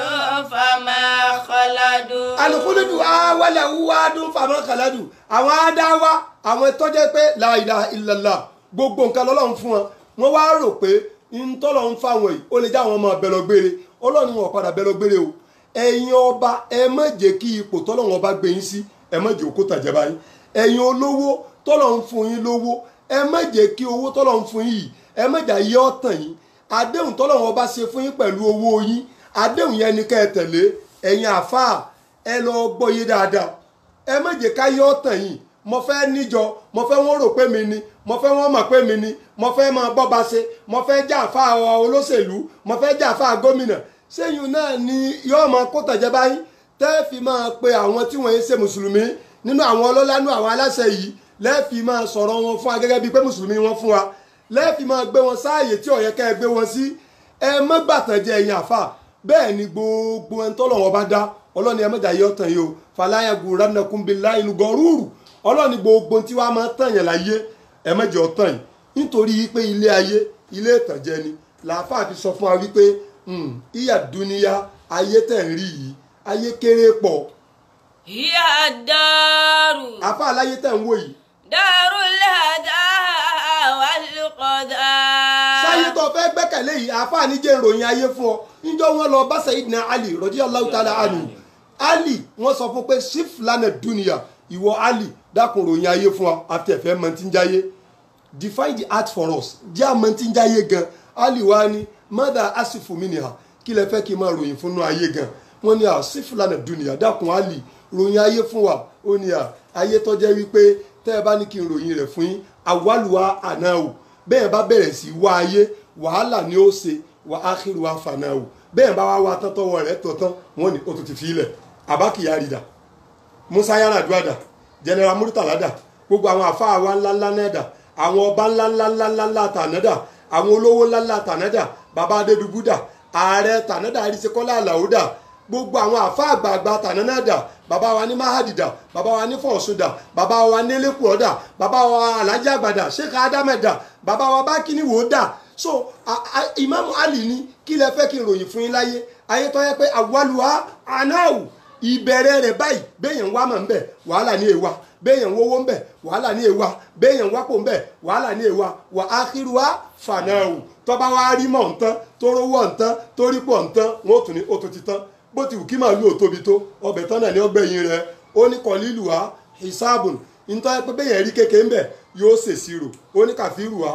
فما خلد. الخلد حاوله عاد فما خلد. àwọn adáwà àwọn tó jẹ́ pé la ilaha illallah gbogbo nǹkan lọ́lọ́run fún wọn wọ́n wá rò pé ntọ́lọ́run fáwọn yìí ó lè já àwọn ọmọ bẹ̀lọ́gbére Ọlọ́run wọn padà bẹ̀lọ́gbére o ẹ̀yin ọba ẹ má jẹ́ kí ipò tọ́lọ́run ọba gbé yín sí ẹ má jẹ́ òkú tàjẹ́ báyìí ẹ̀yin olówó tọ́lọ́run fún yín lówó ẹ má jẹ́ kí owó tọ́lọ́run fún yín ẹ má jà yí ọ̀tàn yín àdéhùn tọ́lọ́run ọba ṣe fún yín pẹ̀lú owó yín àdéhùn yẹn ni ká ẹ tẹ̀lé ẹ̀yin àfáà ẹ lọ gbọ́ yé dáadáa ẹ má jẹ́ ká yí ọ̀tàn yín mo fẹ́ níjọ mo fẹ́ wọ́n rò pé mi ni mo fẹ́ wọ́n mọ̀ pé mi ni mo fẹ́ máa bọ́ba ṣe mo fẹ́ jà àfáà olóṣèlú mo fẹ́ jà àfáà gómìnà sẹ́yìn náà ni yóò máa kó tàjẹ́ báyìí tẹ́ fi máa pe àwọn tí wọ́n ń ṣe mùsùlùmí nínú àwọn ọlọ́lá nínú àwọn aláṣẹ yìí lẹ́ẹ̀fi máa sọ̀rọ̀ wọn fún wa gẹ́gẹ́ bíi pé mùsùlùmí wọn fún wa lẹ́ẹ̀fi máa gbé wọn sáàyè tí ó yẹ kẹ́ ẹ gbé wọn sí ẹ má gbàtànjẹ ẹ̀yin àfà bẹ́ẹ̀ ni gbogbo ẹni tọ́lọ̀ wọn bá dá ọlọ́ni ẹ mẹ́jà yọ tàn yìí o fàlàyé gùránàkùn billahi al-gharur ọlọ́ni gbogbo tí wàá máa tàn yẹn láyé ẹ mẹ́jọ tàn yìí nítorí pé ilé ayé ilé ìtànjẹ ni làáfà fi sọ fún wa wípé ìyà dúníyà ayé tẹ̀ ń rí yìí ayé kéré pọ̀. ìyá dàrú. àfà aláyé tẹ̀ ń wò yìí. dàrú lẹ́dà wàlúkọ̀dà. sáyé tó fẹ́ gbẹ́kẹ̀lé yìí àfáàní jẹ́ ìròyìn ayé fún ọ níjọ́ wọn lọ bá Sayyidina Ali radiyallahu ta'ala anhu Ali wọ́n sọ fún pé sif lana dunya ìwọ Ali dákun ròyìn ayé fún wa àti ẹ̀fẹ́ mọ̀ tí ń jáyé define the art for us jẹ́ àmọ́ tí ń jáyé gan Ali wa ni mada asifu minha kí lẹ fẹ́ kí n máa ròyìn fún ayé gan wọ́n ní sif lana dunya dákun Ali ròyìn ayé fún wa ó ní ayé tó jẹ́ wípé tẹ́ ẹ bá ní kí n ròyìn rẹ̀ fún yín àwálùwà àná o bẹ́ẹ̀ bá bẹ̀rẹ̀ sí wá ayé wàhálà ni ó ṣe wà ákìrù wa fànáwù bẹ́ẹ̀ bá wá wá tán tọwọ́ rẹ̀ tó tán wọ́n ní ó tún ti fi ilẹ̀ Abba Kyari dà Musa Yar'Adua dà General Murtala dà gbogbo àwọn àfáà wa ńláńlá náà dà àwọn ọba ńláńláńláńlá tàná dà àwọn olówó ńláńlá tàná dà bàbá Adédùbú dà ààrẹ tàná dà Àríṣekọ́lá Àlàó dà gbogbo àwọn àfáà àgbààgbà tàná náà dà bàbá wa ní Mahadi dà bàbá wa ní Fọ̀ọ̀sùn dà bàbá wa ní Elékùọ́ dà bàbá wa Alhaji Àgbà dà Sheikh Adama dà bàbá wa Bákíníwò dà so Imam Ali ní kí lẹ fẹ́ kí n ròyìn fún yín láyé ayé tó yẹ pé àwálùwà anáwù ìbẹ̀rẹ̀ rẹ̀ báyìí béèyàn wá mọ̀ ń bẹ̀ wàhálà ní èèwà béèyàn wówó ń bẹ̀ wàhálà ní èèwà béèyàn wápò ń bẹ̀ wàhálà ní èèwà wà ákírùwà fànáwù tọ́ba wa rí mọ̀ ntán tó rówó ntán tó rí pọ̀ ntán wọn ò tún ní ó tó ti tán bó ti wù kí màálù ò tóbi tó ọbẹ̀ tán náà ní ọgbẹ̀yìn rẹ̀ ó ní kọ̀lílùwà hisabun ntọ́ pé béèyàn rí kékeré ń bẹ̀ yóò ṣèṣirò ó ní kàfírùwà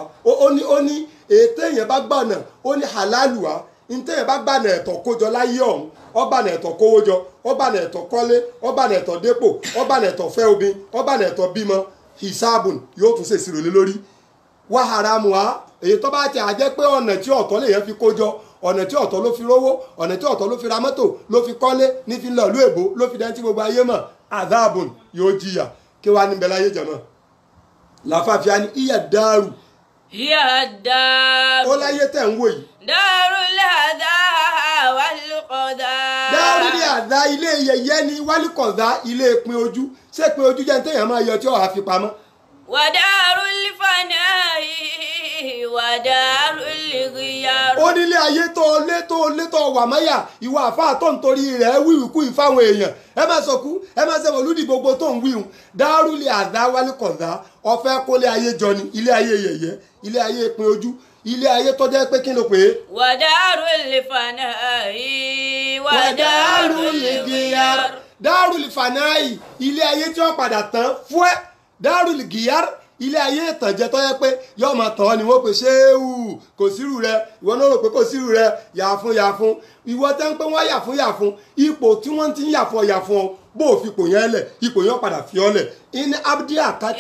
ó ní ètè èèyàn bá gbànà ó ní halaluwa ntẹ́ yẹn bá gbànà ẹ̀tọ́ kójọ láyé ọ̀hún ọba nà ẹ̀tọ́ kówó jọ ọba nà ẹ̀tọ́ kọ́lé ọba nà ẹ̀tọ́ dépò ọba nà ẹ̀tọ́ fẹ́ obìn ọba nà ẹ̀tọ́ bímọ hisabun yóò tún ṣèṣirò lé lórí wà haramu wa èyí tó bá ti àjẹ́ pé ọ̀nà tí ọ̀tọ̀ lè yẹn fi kójọ ọ̀nà tí ọ̀tọ̀ ló fi rówó ọ̀nà tí ọ̀tọ̀ ló fi ra mọ́tò ló fi kọ́lé ní fi lọ ìlú èbó ló fi dẹ́ntí gbogbo ayé mọ̀ adhabun yóò jìyà kí wàá níbẹ̀ láyé jẹ̀mọ́ làfàfíà ní ìyà dáàrú hiya dáàrú ó láyé tẹ̀ ń wò yìí darul hadha wal qada. dáàrú ní àdá ilé yẹyẹ ní wálìkọ̀dá ilé ìpín ojú ṣé ìpín ojú jẹ́ ní téèyàn máa yọ tí ó wàá fi pamọ́. wa darul fana'i wa darul ghiyar. ó nílé ayé tó wà máyà ìwà àfáà tó ń torí rẹ̀ wíwìkú ìfáwọn èèyàn ẹ má sọkú ẹ má ṣe mọ̀lúdì gbogbo tó ń wíhun dáàrú ní àdá wálìkọ̀dá ọ̀fẹ́ kólé ayé jọ ni ilé ayé yẹyẹ ilé ayé ìpín ojú ilé ayé tó jẹ́ pé kí ló pè é. wa darul fana'i wa darul ghiyar. Darul Fana'i ilé ayé tí wọ́n padà tán fúẹ́ Darul Ghiyar ilé ayé ìtànjẹ tó yẹ pé yóò máa tàn ọ́ ni wọ́n pè ṣéwù kò sírù rẹ ìwọ náà rò pé kò sírù rẹ yàfun ìwọ tẹ́ ń pé wọ́n yàfun ipò tí wọ́n ti ń yàfun ọ bó o fi ipò yẹn lẹ̀ ipò yẹn padà fi ọ́ lẹ̀ in adhakat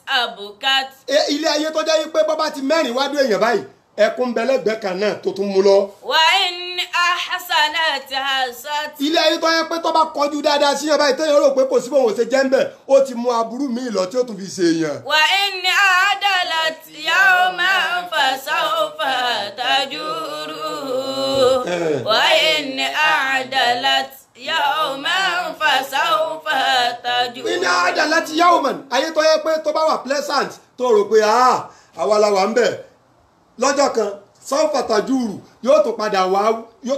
abukat. ilé ayé tó jẹ́ pé bọ́ bá ti mẹ́rin wá dé èèyàn báyìí ẹkún bẹlẹgbẹ kan náà tó tún mú lọ. wà á ní ahsanat hasat. ilé ayé tó yẹ pé tó bá kọjú dáadáa sí yẹn báyìí téèyàn rò pé kò sí bóun ṣe jẹ́ ń bẹ̀ ó ti mú aburú mi lọ tí ó tún fi ṣe èèyàn. wà á ní adalat yawman fasawfa tajuru. wà á ní adalat yawman fasawfa tajuru. ní adalat yawman ayé tó yẹ pé tó bá wà pleasant tó rò pé àwa la wà ń bẹ̀ lọ́jọ́ kan sọ́fà tajúrù yóò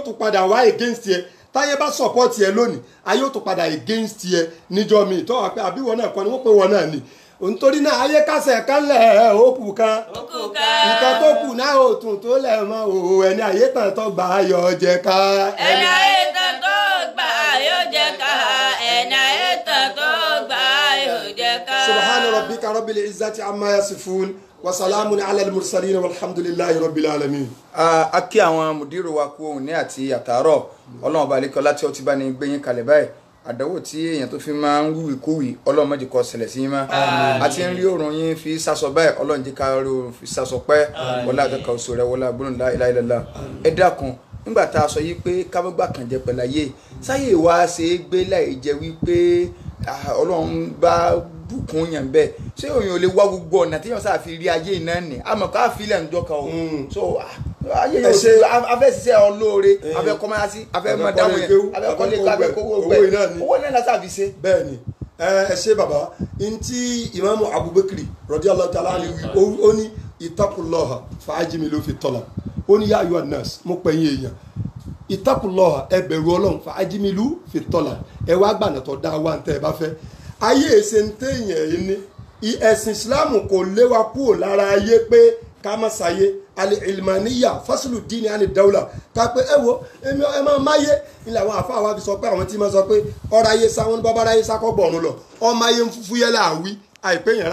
tún padà wá against yẹ táyé bá support yẹ lónìí ayé yóò tún padà against yẹ níjọ́ mi tó wà pé àbí wọn náà kọ́ ni wọ́n pé wọn náà ni nítorí náà ayé kásẹ̀ kánlẹ̀ òkú kan nǹkan tó kù náà ò tún tó lẹ̀ mọ́ o ẹni ayé tàn tó gbà yọ jẹ ká. ẹni ayé tàn tó gbà yọ jẹ ká ẹni ayé tàn tó gbà yọ jẹ ká. subhana rabbika rabbil izzati amma yasifun wasalamu ala al-mursalin walhamdulillahi rabbil alamin. a kí àwọn mùdírò wa kú òun ní àti àtàárọ̀ ọlọ́run bá lékọ́ láti ọtí bá ní gbẹ̀yìn kalẹ̀ báyìí àdánwò tí èèyàn tó fi máa ń wúwì kúwì ọlọ́run má jẹ́ kó ṣẹlẹ̀ sí yín mọ́ àti ń rí òrùn yín fi sásọ báyìí ọlọ́run jẹ́ ká rí òrùn fi sásọ pẹ́ wọlé àtọ́ka oṣù rẹ wọlé àbúrò la ilaha illallah. ẹ dákun nígbà tá a sọ yìí pé kábọ́gbà kan jẹ pẹ̀láyé sáyè wa ṣe é gbé láì jẹ́ wípé ọlọ́run bá bùkún yàn bẹ́ẹ̀ ṣé òyìn ò lè wá gbogbo ọ̀nà tí yàn sáà fi rí ayé iná nì àmọ́ ká fílẹ̀ ń jọ́ka o so ayé yóò ṣe afẹ́ ṣiṣẹ́ olóore afẹ́ kọ́mọ́sí afẹ́ mọ̀dáwọ̀ yẹn afẹ́ kọ́lé afẹ́ kówó gbẹ owó náà lásà fi ṣe. bẹ́ẹ̀ni ẹ ṣe bàbá ntí Imamu Abubakar radiyallahu ta'ala anhu ó ní ittaqullaha fa'ajmilu fi talab ó ní ya ayyuhan nas mo pè yín èèyàn ittaqullaha ẹ bẹ̀rù Ọlọ́run fa'ajmilu fi talab ẹ wá gbànà tó dá wa ntẹ́ ẹ bá fẹ́ ayé èsè ń téèyàn yìí ní ẹ̀sìn ìsìláàmù kò léwa kúrò lára ayé pé ká má sáyé alẹ́ ìlmàníyà fásilù dín ní dawla ká pé ẹ wo ẹ máa máyé ilẹ̀ àwọn àfa àwa fi sọ pé àwọn tí máa sọ pé ọ̀rọ̀ ayé sá wọn ní bàbá ráyé sá kọ́ bọ̀ọ̀run lọ ọmọ ayé ń fúfú yẹlẹ̀ àwí àìpé yẹn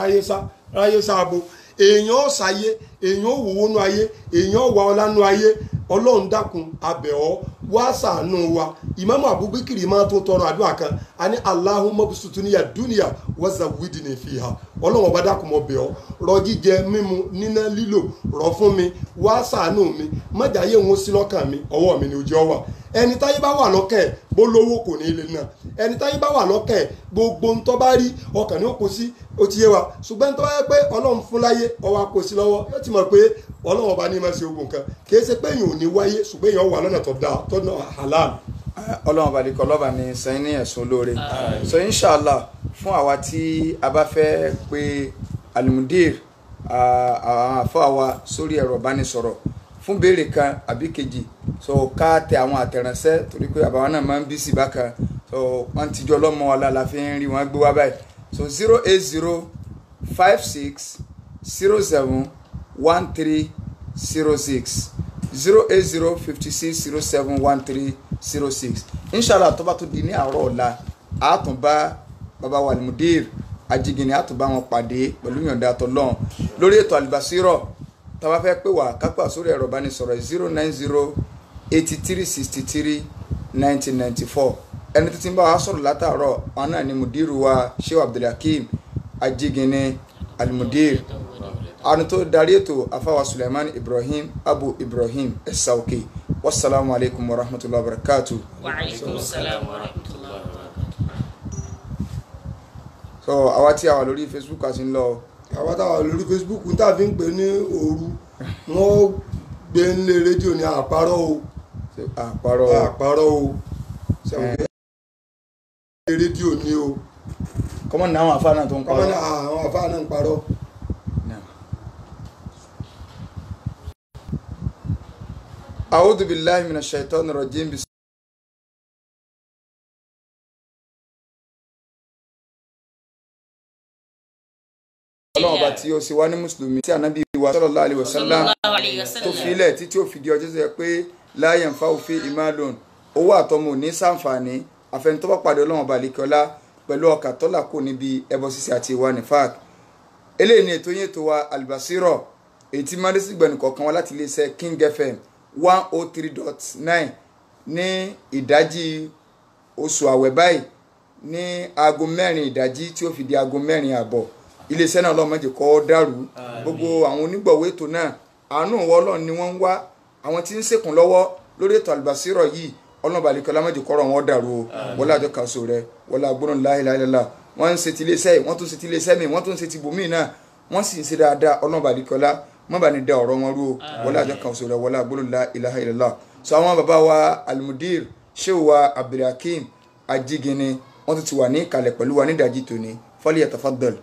ráyé sá abo èèyàn ó sáyé èèyàn ó wòwó nú ayé èèyàn ó wà ọlá nú ayé ọlọ́run dákun abẹ̀ ọ́ wá ṣàánú wa Imam Abubakar máa tó tọrọ àdúrà kan a ní Allahumma bsutuniya dunya wa zawidni fiha Ọlọ́run ọba dákun mo bẹ̀ ọ́ rọ̀ jíjẹ mímu níná lílò rọ̀ fún mi wá ṣàánú mi má jàyé wọn sí lọ́kàn mi ọwọ́ mi ni ojú ọ wà ẹni táyé bá wà lọ́kàn ẹ̀ bó lówó kò ní ilé náà ẹni táyé bá wà lọ́kàn ẹ̀ gbogbo ń tó bá rí ọkàn ní ó kó sí ó ti yé wa ṣùgbọ́n tó bá yẹ pé Ọlọ́run fún láyé ọwọ́ a kó sí lọ́wọ́ yóò ti mọ̀ pé Ọlọ́run ọba ní máa ṣe ogun kan kì í ṣe pé èèyàn ò ní wáyé ṣùgbọ́n èèyàn wà lọ́nà tó dáa tó náà halal. Ọlọ́run ọba àdìkọ́ lọ́ba ní sẹ́yìn ní ẹ̀sùn olóore so inshallah fún àwa tí a bá fẹ́ pe alimudir àwọn àfọ àwa sórí ẹ̀rọ ìbánisọ̀rọ̀ fún béèrè kan àbí kejì so ká tẹ àwọn àtẹ̀ránṣẹ́ torí pé àbáwọn náà máa ń bí sí bákan so wọ́n ti jọ lọ́mọ wa la fi ń rí wọn gbé wá báyìí so 08056071306 08056071306 inshallah tó bá tó di ní àárọ̀ ọ̀la àtúnbá baba wa alimudir Ajigini àtúnbá wọn pàdé pẹ̀lú yọ̀ǹda àtọ̀lọ́n lórí ètò Albasiro tá bá fẹ́ pè wá kápá sórí ẹ̀rọ ìbánisọ̀rọ̀ 09083631994 ẹni tó ti ń bá wa sọ̀rọ̀ látàárọ̀ àwọn náà ni mudiru wa Sheikh Abdulhakeem Ajigini alimudir àwọn tó darí ètò afáwa Suleiman Ibrahim Abu Ibrahim Esauke wasalaamu alaykum wa rahmatullahi wa barakatuh. Wa alaykum assalam wa rahmatullahi wa barakatuh. So àwa tí a wà lórí Facebook àti ń lọ. àwa tá a wà lórí Facebook ń tà fi ń pè ní òru wọ́n gbé nílé rédíò ní àpárọ̀ o àpárọ̀ o sẹ́wọ̀n rédíò ní o. kọ́mọ̀ ní àwọn àfáà náà tó ń parọ́. kọ́mọ̀ ní àwọn àfáà náà ń parọ́. A'udhu billahi minash shaitanir rajim. Ọlọ́run ọba tí ó sì wá ní mùsùlùmí tí ànábì wa sallallahu alaihi wasallam tó filẹ̀ títí ó fi di ọjọ́ sẹ́ pé la yanfa'u fi imalun owó àtọmọ ní sàǹfààní àfẹnitọ́ bá pàdé Ọlọ́run ọba àlekọ́lá pẹ̀lú ọkà tọ́lá kò níbi ẹbọ ṣíṣe àti ìwà nifaq. Eléyìí ni ètò yín ètò wa Albasiro èyí tí máa dé sí gbẹ̀nù kọ̀ọ̀kan wá láti iléeṣẹ́ King FM 103.9 ní ìdájí oṣù àwẹ̀ báyìí ní aago 4 ìdájí tí ó fi di aago 4 àbọ̀ iléeṣẹ́ náà lọ́mọdé kọ́ dàrú gbogbo àwọn onígbọ̀wé ètò náà àánú ìwọ Ọlọ́run ni wọ́n ń wá àwọn tí ń ṣèkùn lọ́wọ́ lórí ètò Albasiro yìí Ọlọ́run balẹ̀kọ́ lámọ̀dé kọ́rọ̀ wọn dàrú o wọlé àjọ kàṣọ rẹ wọlé agbóná la ilaha illallah wọ́n ń ṣe ti iléeṣẹ́ yìí wọ́n tún ṣe ti iléeṣẹ́ mi wọ́n tún ṣe ti bòmíì náà wọ́n sì ń ṣe dáadáa Ọlọ́run balẹ̀kọ́ lá má bá ní da ọ̀rọ̀ wọn rú o wọlé àjọ kàṣọ rẹ wọlé agbóná la ilaha illallah so àwọn bàbá wa alimudir Sheikh wa Abdulhakeem Ajigini wọ́n tún ti wà ní ìkàlẹ̀ pẹ̀lú wa nídàájí tòní falyatafaddal.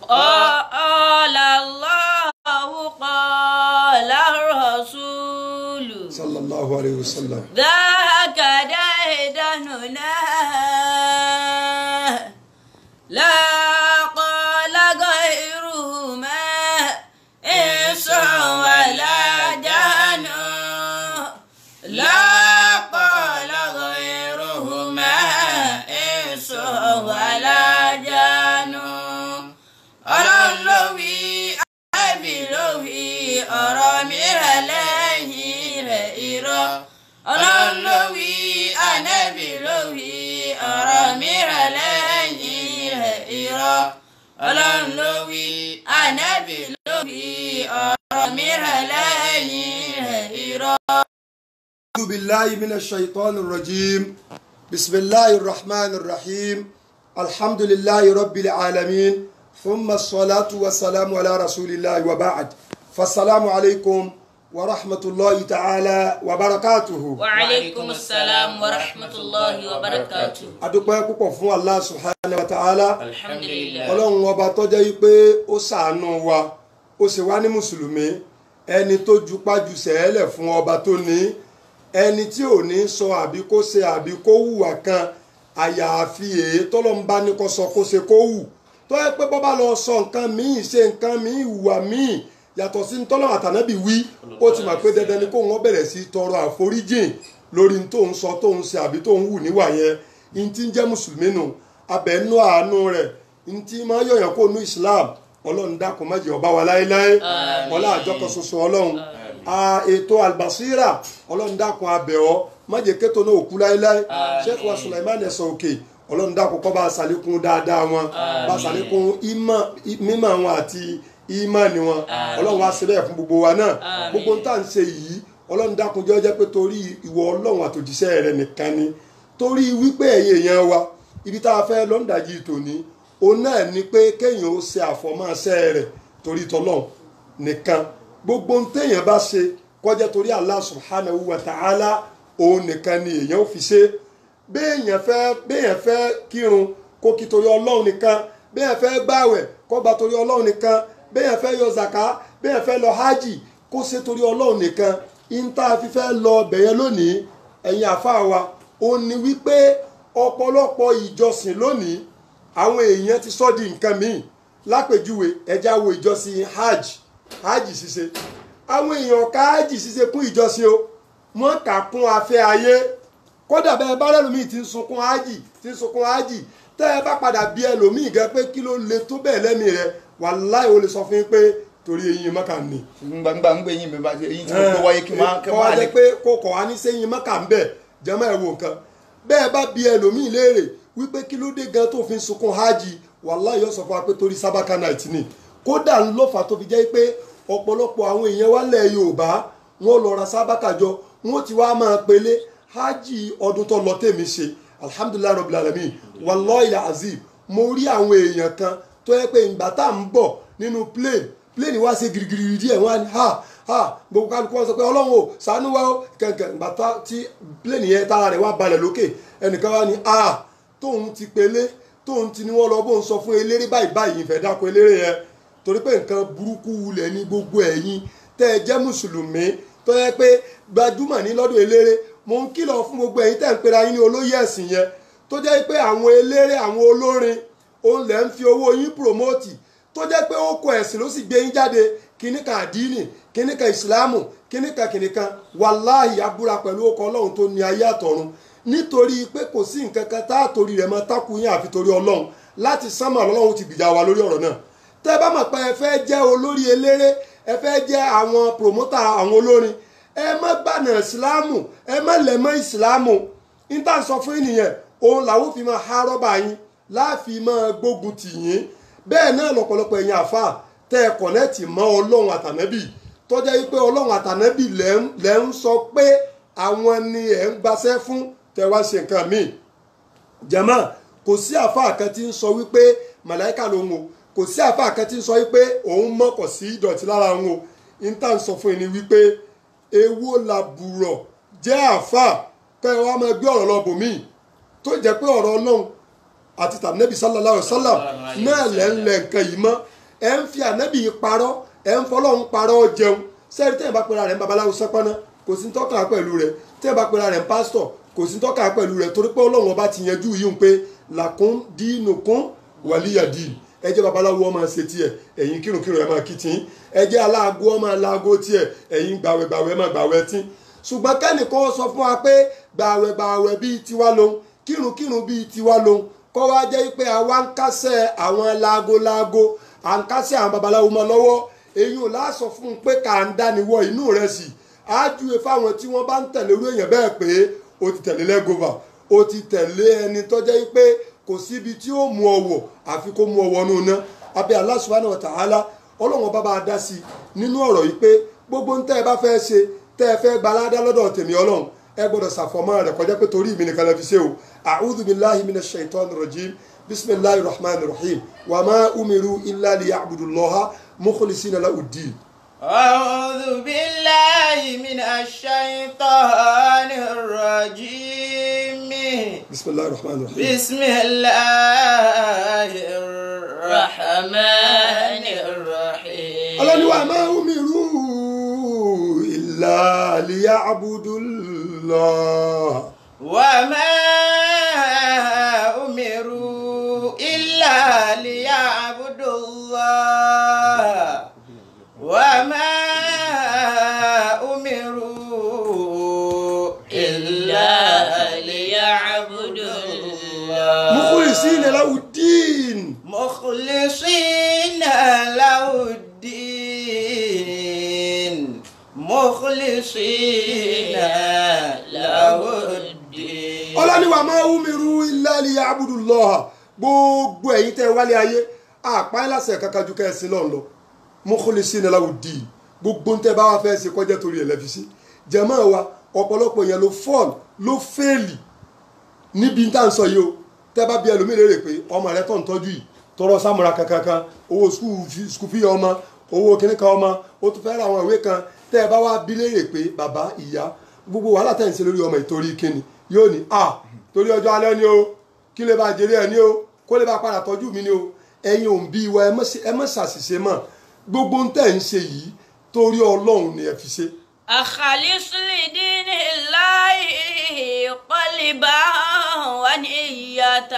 قال الله قال الرسول صلى الله عليه وسلم ذاك ديدننا لا قال غيرهما إنس ولا جان لا قال غيرهما إنس ولا جان ọlọ́run ló wí àbí ló wí ọ̀rọ̀ mìíràn lẹ́yìn rẹ̀ irọ́ ọlọ́run ló wí ànábì ló wí ọ̀rọ̀ mìíràn lẹ́yìn rẹ̀ irọ́ ọlọ́run ló wí ànábì ló wí ọ̀rọ̀ mìíràn lẹ́yìn rẹ̀ irọ́. أعوذ بالله من الشيطان الرجيم بسم الله الرحمن الرحيم الحمد لله رب العالمين ثم الصلاة والسلام على رسول الله وبعد فالسلام عليكم ورحمة الله تعالى وبركاته. وعليكم السلام ورحمة الله وبركاته. adúpẹ́ púpọ̀ fún Allah subhanahu wa ta'ala. alhamdulillah. ọlọ́run ọba tó jẹ́ wípé ó ṣàánú wa ó sì wá ní mùsùlùmí ẹni tó jupájú sẹ́ẹ̀lẹ̀ fún ọba tó ní ẹni tí ò ní sọ àbí kó ṣe àbí kó hùwà kan àyàfi èyí tọ́lọ́mbá ní kó sọ kó ṣe kó hù tó yẹ pé bọ́bá lọ sọ nǹkan míì ṣe nǹkan míì hùwà míì yàtọ̀ sí tọ́lọ́ àtànábì wí ó ti mọ̀ pé dandan ni kó wọ́n bẹ̀rẹ̀ sí tọrọ àforíjìn lórí tó ń sọ tó ń ṣe àbí tó ń hù níwà yẹn ní ti ń jẹ́ mùsùlùmí nù abẹ́nú àánú rẹ̀ ní ti máa yọ̀yàn kó nu Islam ọlọ́run dákun má jẹ́ ó bá wa láéláé ọlá àjọkọ̀ ṣoṣo ọlọ́run ètò Albasira ọlọ́run dákun abẹ́ ọ má jẹ́ kéto náà òkú láéláé Sheikh wa Sulaiman ẹ̀sọ̀ òkè ọlọ́run dákun kó bá ṣàlékún dáadáa wọn bá ṣàlékún mímọ̀ wọn àti ìmánì wọn ọlọ́run wá ṣe bẹ́ẹ̀ fún gbogbo wa náà gbogbo tá à ń ṣe yìí ọlọ́run dákun jẹ́ jẹ́ pé torí ìwọ ọlọ́run àtòjíṣẹ́ rẹ̀ nìkan ni torí wípé ẹ̀yin èèyàn wa ibi tá a fẹ́ lọ́ndàjì tòní òun náà ni pé kéèyàn ó ṣe àfọmọ́ṣẹ́ rẹ̀ torí tọ́lọ́run nìkan gbogbo ohun téèyàn bá ṣe kó jẹ́ torí Allah subhanahu wa ta'ala òun nìkan ni èèyàn ó fi ṣe béèyàn fẹ́ kírun kó kí torí ọlọ́run nìkan béèyàn fẹ́ gbààwẹ̀ kó gbà torí ọlọ́run nìkan béèyàn fẹ́ yọ zaka béèyàn fẹ́ lọ hajj kó ṣe torí ọlọ́run nìkan ìta fífẹ́ lọ bẹ̀yẹn lónìí ẹ̀yin àfáà wa ó ní wípé ọ̀pọ̀lọpọ̀ ìjọsìn lónìí àwọn èèyàn ti sọ di nǹkan míì lápèjúwe ẹja wo ìjọsìn hajj ṣíṣe àwọn èèyàn ká hajj ṣíṣe kún ìjọsìn o wọ́n kà kún afẹ́ ayé kódà bẹ́ẹ̀ bá lẹ́lòmíì ti ń sunkún hajj tẹ́ ẹ bá padà bí ẹlòmíì gẹ́ pé kí ló le tó bẹ́ẹ̀ lẹ́mìí rẹ wàláì ó lè sọ fún yín pé torí eyín mọ́kà ni. gbangba ń gbé eyín mi bá ṣe eyín tí mo wáyé kí n máa kọ́ wá jẹ́ pé kò kọ́ wá ní sẹ́yìn mọ́kà ń bẹ̀ jẹ́mọ́ ẹ̀ wo nǹkan bẹ́ẹ̀ bá bí ẹlòmíì léèrè wípé kí ló dé gan tó fi ń sunkún hajj wàláì yóò sọ fún wa pé torí sábàkà náìtì ni kódà ń lọ́fà tó fi jẹ́ pé ọ̀pọ̀lọpọ̀ àwọn èèyàn wálẹ̀ Yorùbá wọn lọ ra sábàkà jọ wọn ti wá máa pélé hajj ọdún tó lọ tèmi ṣe alhamdulilayi rabbil alamin wallahi azim mo rí àwọn èèyàn kan tó yẹ pé ìgbà tá à ń bọ̀ nínú plane wá ṣe girigiri díẹ̀ wọ́n á ní gbogbo kálukú wọn sọ pé ọlọ́run ò ṣàánú wa ó kẹ̀kẹ́ ìgbà tí plane yẹn tára rẹ̀ wá balẹ̀ lókè ẹnìkan wá ní tóun ti pélé tóun ti ní wọ́n lọ bóun sọ fún eléré báyìí ìfẹ́ dákun eléré yẹn torí pé nǹkan burúkú wulẹ̀ ní gbogbo ẹ̀yin tẹ́ ẹ jẹ́ mùsùlùmí tó yẹ pé gbajúmọ̀ ní lọ́dọ̀ eléré mo ń kìlọ̀ fún gbogbo ẹ̀yin tẹ́ ń pera yín ní olóyè ẹ̀sìn yẹn tó jẹ́ pé àwọn eléré àwọn olórin òun lẹ̀ ń fi owó yín promote tó jẹ́ pé ó kọ ẹ̀sìn ló sì gbé yín jáde kíníkà àdínì kíníkà ìsìláàmù kíníkà wàláhì abúra pẹ̀lú ọkọ̀ ọlọ́run tó ní ayé àtọ̀run nítorí pé kò sí nǹkan kan tá àtòrí rẹ̀ máa tákù yín àfi torí ọlọ́run láti sánmà lọ́lọ́run ti gbìjà wa lórí ọ̀rọ̀ náà tẹ́ bá mọ̀ pé ẹ fẹ́ jẹ́ olórí eléré ẹ fẹ́ jẹ́ àwọn promoter àwọn olórin ẹ má gbànà ìsìláàmù ẹ má lẹ̀mọ́ ìsìláàmù níta sọ fún ènìyàn òun làwọn fi máa há rọ́bà yín láàfin máa gbógun tì yín bẹ́ẹ̀ náà lọ́pọ̀lọpọ̀ ẹ̀yin àfà tẹ́ ẹ kọ̀nẹ́ẹ̀tì mọ́ ọlọ́run àtànẹ́bì tó jẹ́ pé ọlọ́run àtànẹ́bì lẹ́ ń sọ pé àwọn ni ẹ̀ ń gbaṣẹ́ fún tẹ́ wá ṣe nǹkan míì jàmá kò sí àfà kan tí ń sọ wípé màláìka lòun o kò sí àfà kan tí ń sọ wípé òun mọ̀kọ̀ sí ìdọ̀tí lára òun o níta ń sọ fún ẹni wípé èwo làbùrọ̀ jẹ́ àfà kẹ́ ẹ wá máa gbé ọ̀rọ̀ lọ bòmíì tó jẹ́ pé ọ̀rọ̀ ọlọ́run àti tànẹ́bì sallallahu alaihi wasallam náà lẹ́ ń lẹ nǹkan yìí mọ́ ẹ̀ ń fi ànẹ́bì parọ́ ẹ̀ ń fọlọ́run parọ́ jẹun sẹ́ẹ̀rì tẹ́yìn bá pera rẹ̀ ń babaláwo sẹ́pọ́ná kò sí tọ́ka pẹ̀lú rẹ̀ tẹ́yìn bá pera rẹ̀ ń pásítọ̀ kò sí tọ́ka pẹ̀lú rẹ̀ torí pé ọlọ́run ọba ti yanjú yìí ń pé làkún dínukum wàlíyàdì ẹ jẹ́ babaláwo ọmọ ṣe tiẹ̀ ẹ̀yin kírùnkírùn ẹ máa kí tí ẹ jẹ́ aláàgó ọmọ aláàgó tiẹ̀ ẹ̀yin gbàwẹ̀gbàwẹ̀ máa gbàwẹ̀ tí ṣùgbọ́n kẹ́nìkan sọ fún wa pé gbàwẹ̀gbàwẹ̀ bíi tiwa lòun kírùnkírùn bíi tiwa lòun kọ́ wá jẹ́ pé àwa ń kásẹ̀ àwọn láago à ń kásẹ̀ àwọn babaláwo mọ́ lọ́wọ́ èyí ò láṣọ fún un pé kà ń dániwọ̀ inú rẹ̀ sí ájúwe fáwọn tí wọ́n bá ń tẹ̀lé irú èèyàn bẹ́ẹ̀ pé o ti tẹ̀lé lẹ́gọ́fà o ti tẹ̀lé ẹni tó jẹ́ pé kò síbi tí ó mú ọwọ́ àfi kó mú ọwọ́ nù ná abẹ́ Allah subhanahu wa ta'ala ọlọ́run bá dá sí nínú ọ̀rọ̀ yìí pé gbogbo ń tẹ́ ẹ bá fẹ́ ṣe tẹ́ ẹ fẹ́ gbaládá lọ́dọ̀ tèmi ọlọ́run ẹ gbọ́dọ̀ ṣàfọ̀mọ́ rẹ̀ kọjá pé torí mi nìkan lè fi ṣe o a'udhu billahi minash shaitanir rajim bismillahir rahmanir rahim wa ma umiru illa liya'budullaha mukhlisina lahu-d-din. a'udhu billahi minash shaitanir rajim. bismillahir rahmanir rahim. bismillahir rahmanir rahim. Ọlọ́ni wa ma umiru illa liya'budullah. وما أمروا إلا ليعبدوا الله وما أمروا إلا ليعبدوا الله مخلصين له الدين مخلصين له الدين مخلصين له الدين ọlọ́ni wa ma umiru illa liya'budullaha gbogbo ẹ̀yin tẹ́ wálé ayé àpáyín láṣẹ kankan ju kẹ́sìn lọ́n lọ mukhlisina lahu-ddin gbogbo tẹ́ bá wá fẹ́ ṣe kọjá torí ẹ̀ lẹ́fi sí jàmá wa ọ̀pọ̀lọpọ̀ yẹn ló fọ́ọ̀l ló fẹ́ẹ̀lì níbi tá à ń sọ yìí o tẹ́ bá bí ẹlòmíì lérè pé ọmọ rẹ tó ń tọ́jú yìí tọrọ sámúra kankan owó skul fi ọmọ owó kìnnìkan ọmọ ó tún fẹ́ ra àwọn ìwé kan tẹ́ ẹ bá wá bí lérè pé bàbá ìyá gbogbo wàhálà tẹ̀ ń ṣe lórí ọmọ ìtorí kíni yóò ní torí ọjọ́ alẹ́ ni o kí lè bá jèrè ẹ̀ ní o kó lè bá padà tọ́jú mi ní o ẹ̀yin òǹbí wa ẹ má ṣàṣìṣe mọ́ gbogbo ń tẹ̀ ń ṣe yìí torí ọlọ́run ni ẹ fi ṣe. أخلص لدين الله قلبا ونية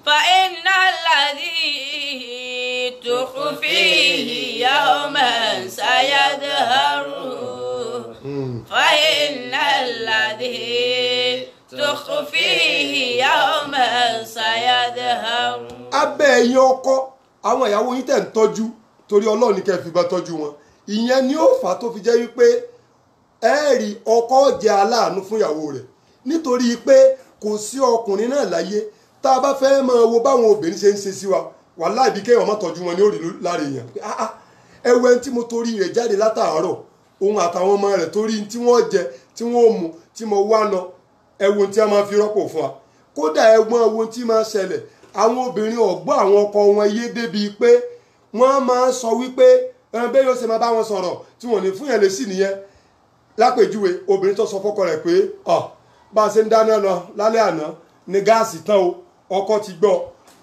فإن الذي تخفيه يوما سيظهر فإن الذي تخفيه يوما سيظهر. abẹ́ ẹ̀yin ọkọ àwọn ìyàwó yín tẹ̀ ń tọ́jú torí ọlọ́run ní kẹ́ fi bá tọ́jú wọn ìyẹn ni ó fà á tó fi jẹ́ wípé ẹ̀ẹ́rì ọkọ jẹ́ aláàánú fún ìyàwó rẹ̀ nítorí pé kò sí ọkùnrin náà láyé tá a bá fẹ́ máa wo báwọn obìnrin ṣe ń ṣe sí wa wàláhì bí kéèyàn má tọ́jú wọn ní òrì lára èèyàn ẹwẹ́ tí mo torí rẹ̀ jáde látàárọ̀ òun àtàwọn ọmọ rẹ̀ torí tí wọ́n jẹ tí wọ́n mu tí mo wá lọ ẹ̀wọ̀n tí a máa fi rọ́pò fún wa kódà ẹ̀gbọ́n ẹ̀wọ̀n tí máa ṣẹlẹ̀ àwọn obìnrin ọ̀gbọ́n àwọn ọkọ wọn yé débi pé wọ́n máa sọ wípé bẹ́ẹ̀ yóò ṣe máa bá wọn sọ̀rọ̀ tí wọ́n ní fún yẹn lè sí nìyẹn lápèjúwe obìnrin tó sọ fọ́kọ rẹ̀ pé bá a ṣe ń dáná lọ lálẹ́ àná ní gáàsì tán o ọkọ ti gbọ́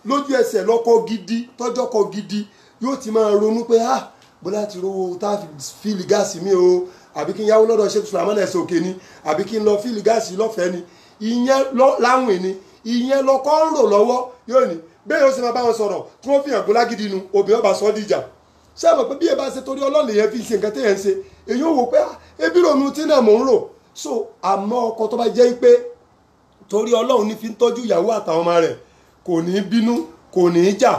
lójú ẹsẹ̀ lọ́kọ gidi tọ́jọ́kọ gidi yóò ti máa ronú pé bọ́lá ti rówó tá a fi fíìlì gáàsì mi o àbí kí n yáwó lọ́dọ̀ Sheikh Sulaiman ẹ̀sẹ̀ òkè ni àbí kí n lọ fíìlì gáàsì lọ́fẹ̀ẹ́ ni ìyẹn láwìn ni ìyẹn lọ́kọ ń rò lọ́wọ́ yóò ní bẹ́ẹ̀ yóò ṣe máa bá wọn sọ̀rọ̀ tí wọ́n fi hàn gbọ́lá gidi nu obìnrin ọba sọ ọ́ dìjà ṣé àmọ̀ pé bí ẹ bá ṣe torí ọlọ́ọ̀lẹ̀ yẹn fi ṣe nǹkan tẹ́yẹ̀ ń ṣe èyí ò wò pé ebi ronú tí náà mò ń rò so àmọ́ ọkọ tó bá jẹ́ pé torí ọlọ́run ní fi ń tọ́jú ìyàwó àtàwọn ọmọ rẹ̀ kò ní bínú kò ní jà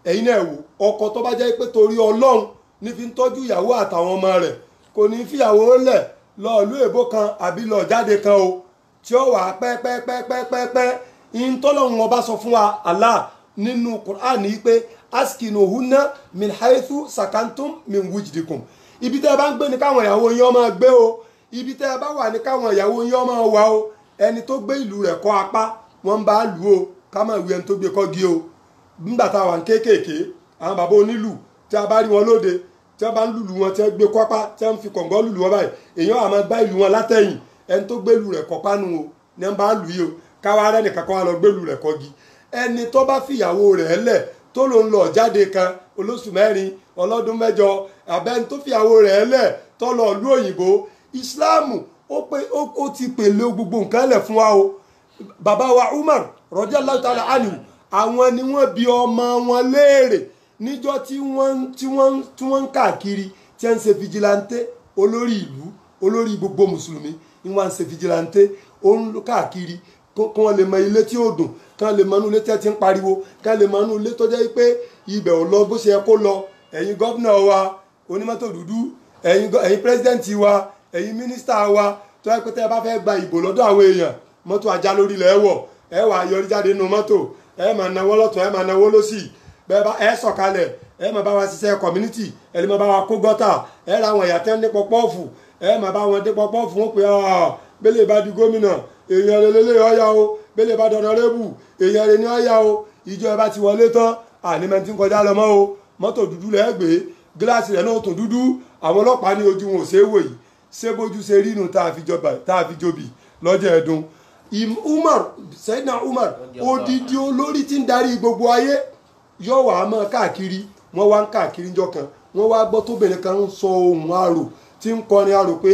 ẹ̀yin náà wò ọkọ tó bá jẹ́ pé torí ọlọ́run ní fi ń tọ́jú ìyàwó àtàwọn ọmọ rẹ̀ kò ní fìyàwó lẹ̀ lọ ìlú èbó kan àbí lọ jáde kan o tí ó wà pẹ́pẹ́pẹ́pẹ́pẹ́ ìntọ́lọ́run ọba sọ fún wa Allah nínú Qur'an ní pé askinuhunna min haythu sakantum min wujdikum ibi tẹ́ ẹ bá ń gbé ní káwọn ìyàwó yín ó máa gbé o ibi tẹ́ ẹ bá wà ní káwọn ìyàwó yín ó máa wà o ẹni tó gbé ìlú rẹ̀ kọ́ apá wọ́n bá lù o ká máa wí ẹni tó gbé kọ́gi o nígbà tá a wà ń kéékèèké àwọn bàbá onílù tí a bá rí wọn lóde tí wọ́n bá ń lùlù wọn tí wọ́n gbé kọ́ apá tí wọ́n fi kọ̀ǹgọ́ lùlù wọn báyìí èèyàn àmọ́ gbá ìlú wọn látẹ̀yìn ẹni tó gbé ìlú rẹ̀ kọ́ pánu o ní wọ́n bá lù yìí o káwa rẹ̀ nìkan kọ́ wa lọ gbé ìlú rẹ̀ kọ́gi ẹni tó bá fìyàwó rẹ̀ lẹ̀ tó ló ń lọ jáde kan olóṣù mẹ́rin ọlọ́dún mẹ́jọ àbẹ́ni tó fìyàwó rẹ̀ lẹ̀ tó lọ ìlú òyìnbó ìsìláàmù ó ti pèlè gbogbo nǹkan lẹ̀ fún wa o bàbá wa Umar radiyallahu ta'ala anhu àwọn ni wọ́n bi ọmọ wọn léèrè níjọ́ tí wọ́n ń káàkiri tí wọ́n ń ṣe fìjìláńtẹ́ olórí ìlú olórí gbogbo mùsùlùmí ni wọ́n ń ṣe fìjìláńtẹ́ ó ń káàkiri kí wọ́n lè mọ ilé tí ó dùn kí wọ́n lè mọ inú ilé tí wọ́n ti ń pariwo kí wọ́n lè mọ inú ilé tó jẹ́ pé ibẹ̀ ò lọ bó ṣe yẹ kó lọ ẹ̀yin gọ́vnà wa onímọ́tò dúdú ẹ̀yin pírẹ́sidẹ́ǹtì wa ẹ̀yin mínísítà wa tó yẹ pé tẹ́ ẹ bá fẹ́ gba ìbò lọ́dọ̀ àwọn èèyàn mọ́tò ajá lórí ilẹ̀ wọ̀ ẹ wà yọrí jáde nínú mọ́tò ẹ máa náwó lọ́tún ẹ máa náwó lọ́sì bẹ́ẹ̀ bá ẹ sọ̀kalẹ̀ ẹ máa bá wa ṣiṣẹ́ community ẹ lè máa bá wa kó gọ́tà ẹ ra àwọn ìyá tẹ́ ń dé pọ́pọ́ọ̀fù ẹ máa bá wọn dé pọ́pọ́ọ̀fù wọn pé bẹ́lẹ̀ bá di gómìnà èèyàn lélẹ́lẹ́ ọ̀yà o bẹ́lẹ̀ bá dọ̀nà rẹ́bù èèyàn rẹ̀ ní ọ̀yà o ìjọ ẹ bá ti wọlé tán ànímẹ́ntì ń kọjá lọ mọ́ o mọ́tò dúdú lẹ́gbẹ̀ẹ́ gíláàsì rẹ̀ náà tó dúdú àwọn ọlọ́pàá ní ojú wọn ò ṣe é wò yìí ṣé bójú ṣe rí inú tá a fi jobi lọ́jọ́ ẹ̀dùn Sayyidina Umar odidi olórí tí ń darí gbogbo ayé yóò wá mọ́ káàkiri wọ́n wá ń káàkiri njọ́ kan wọ́n wá gbọ́ tóbìnrin kan ń sọ ohun àrò tí ń kọrin àrò pé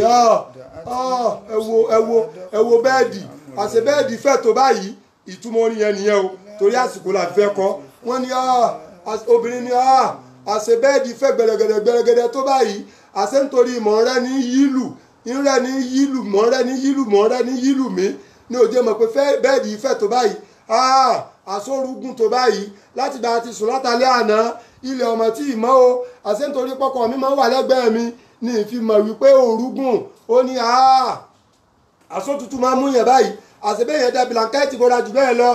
ẹ wo bẹ́ẹ̀dì àṣẹ bẹ́ẹ̀dì fẹ́ tó báyìí ìtumọ̀ orin yẹn nìyẹn o torí àsìkò la fẹ́ kọ́ wọ́n ní obìnrin ní àṣẹ bẹ́ẹ̀dì fẹ́ gbẹ̀rẹ̀gẹ̀dẹ̀ tó báyìí àṣẹ nítorí mọ̀ rẹ ní yílù ìrẹ́ ní yílù mọ̀ rẹ ní yílù mi ní òjò mọ̀ pé bẹ́ẹ̀dì fẹ́ tó báyìí àsórúgùn tó báyìí láti bá a ti sùn látàlẹ́ àná ilẹ̀ ọmọ tí ì mọ́ o àṣẹ nítorí pọ́kọ mi máa wà lẹ́gbẹ̀ẹ́ mi ní ìfimọ̀ wípé òrùgùn ó ní àsótútù máa mú yẹn báyìí àṣebẹ́ yẹn dá bìlànkẹ́ẹ̀tì bọ́ra jù bẹ́ẹ̀ lọ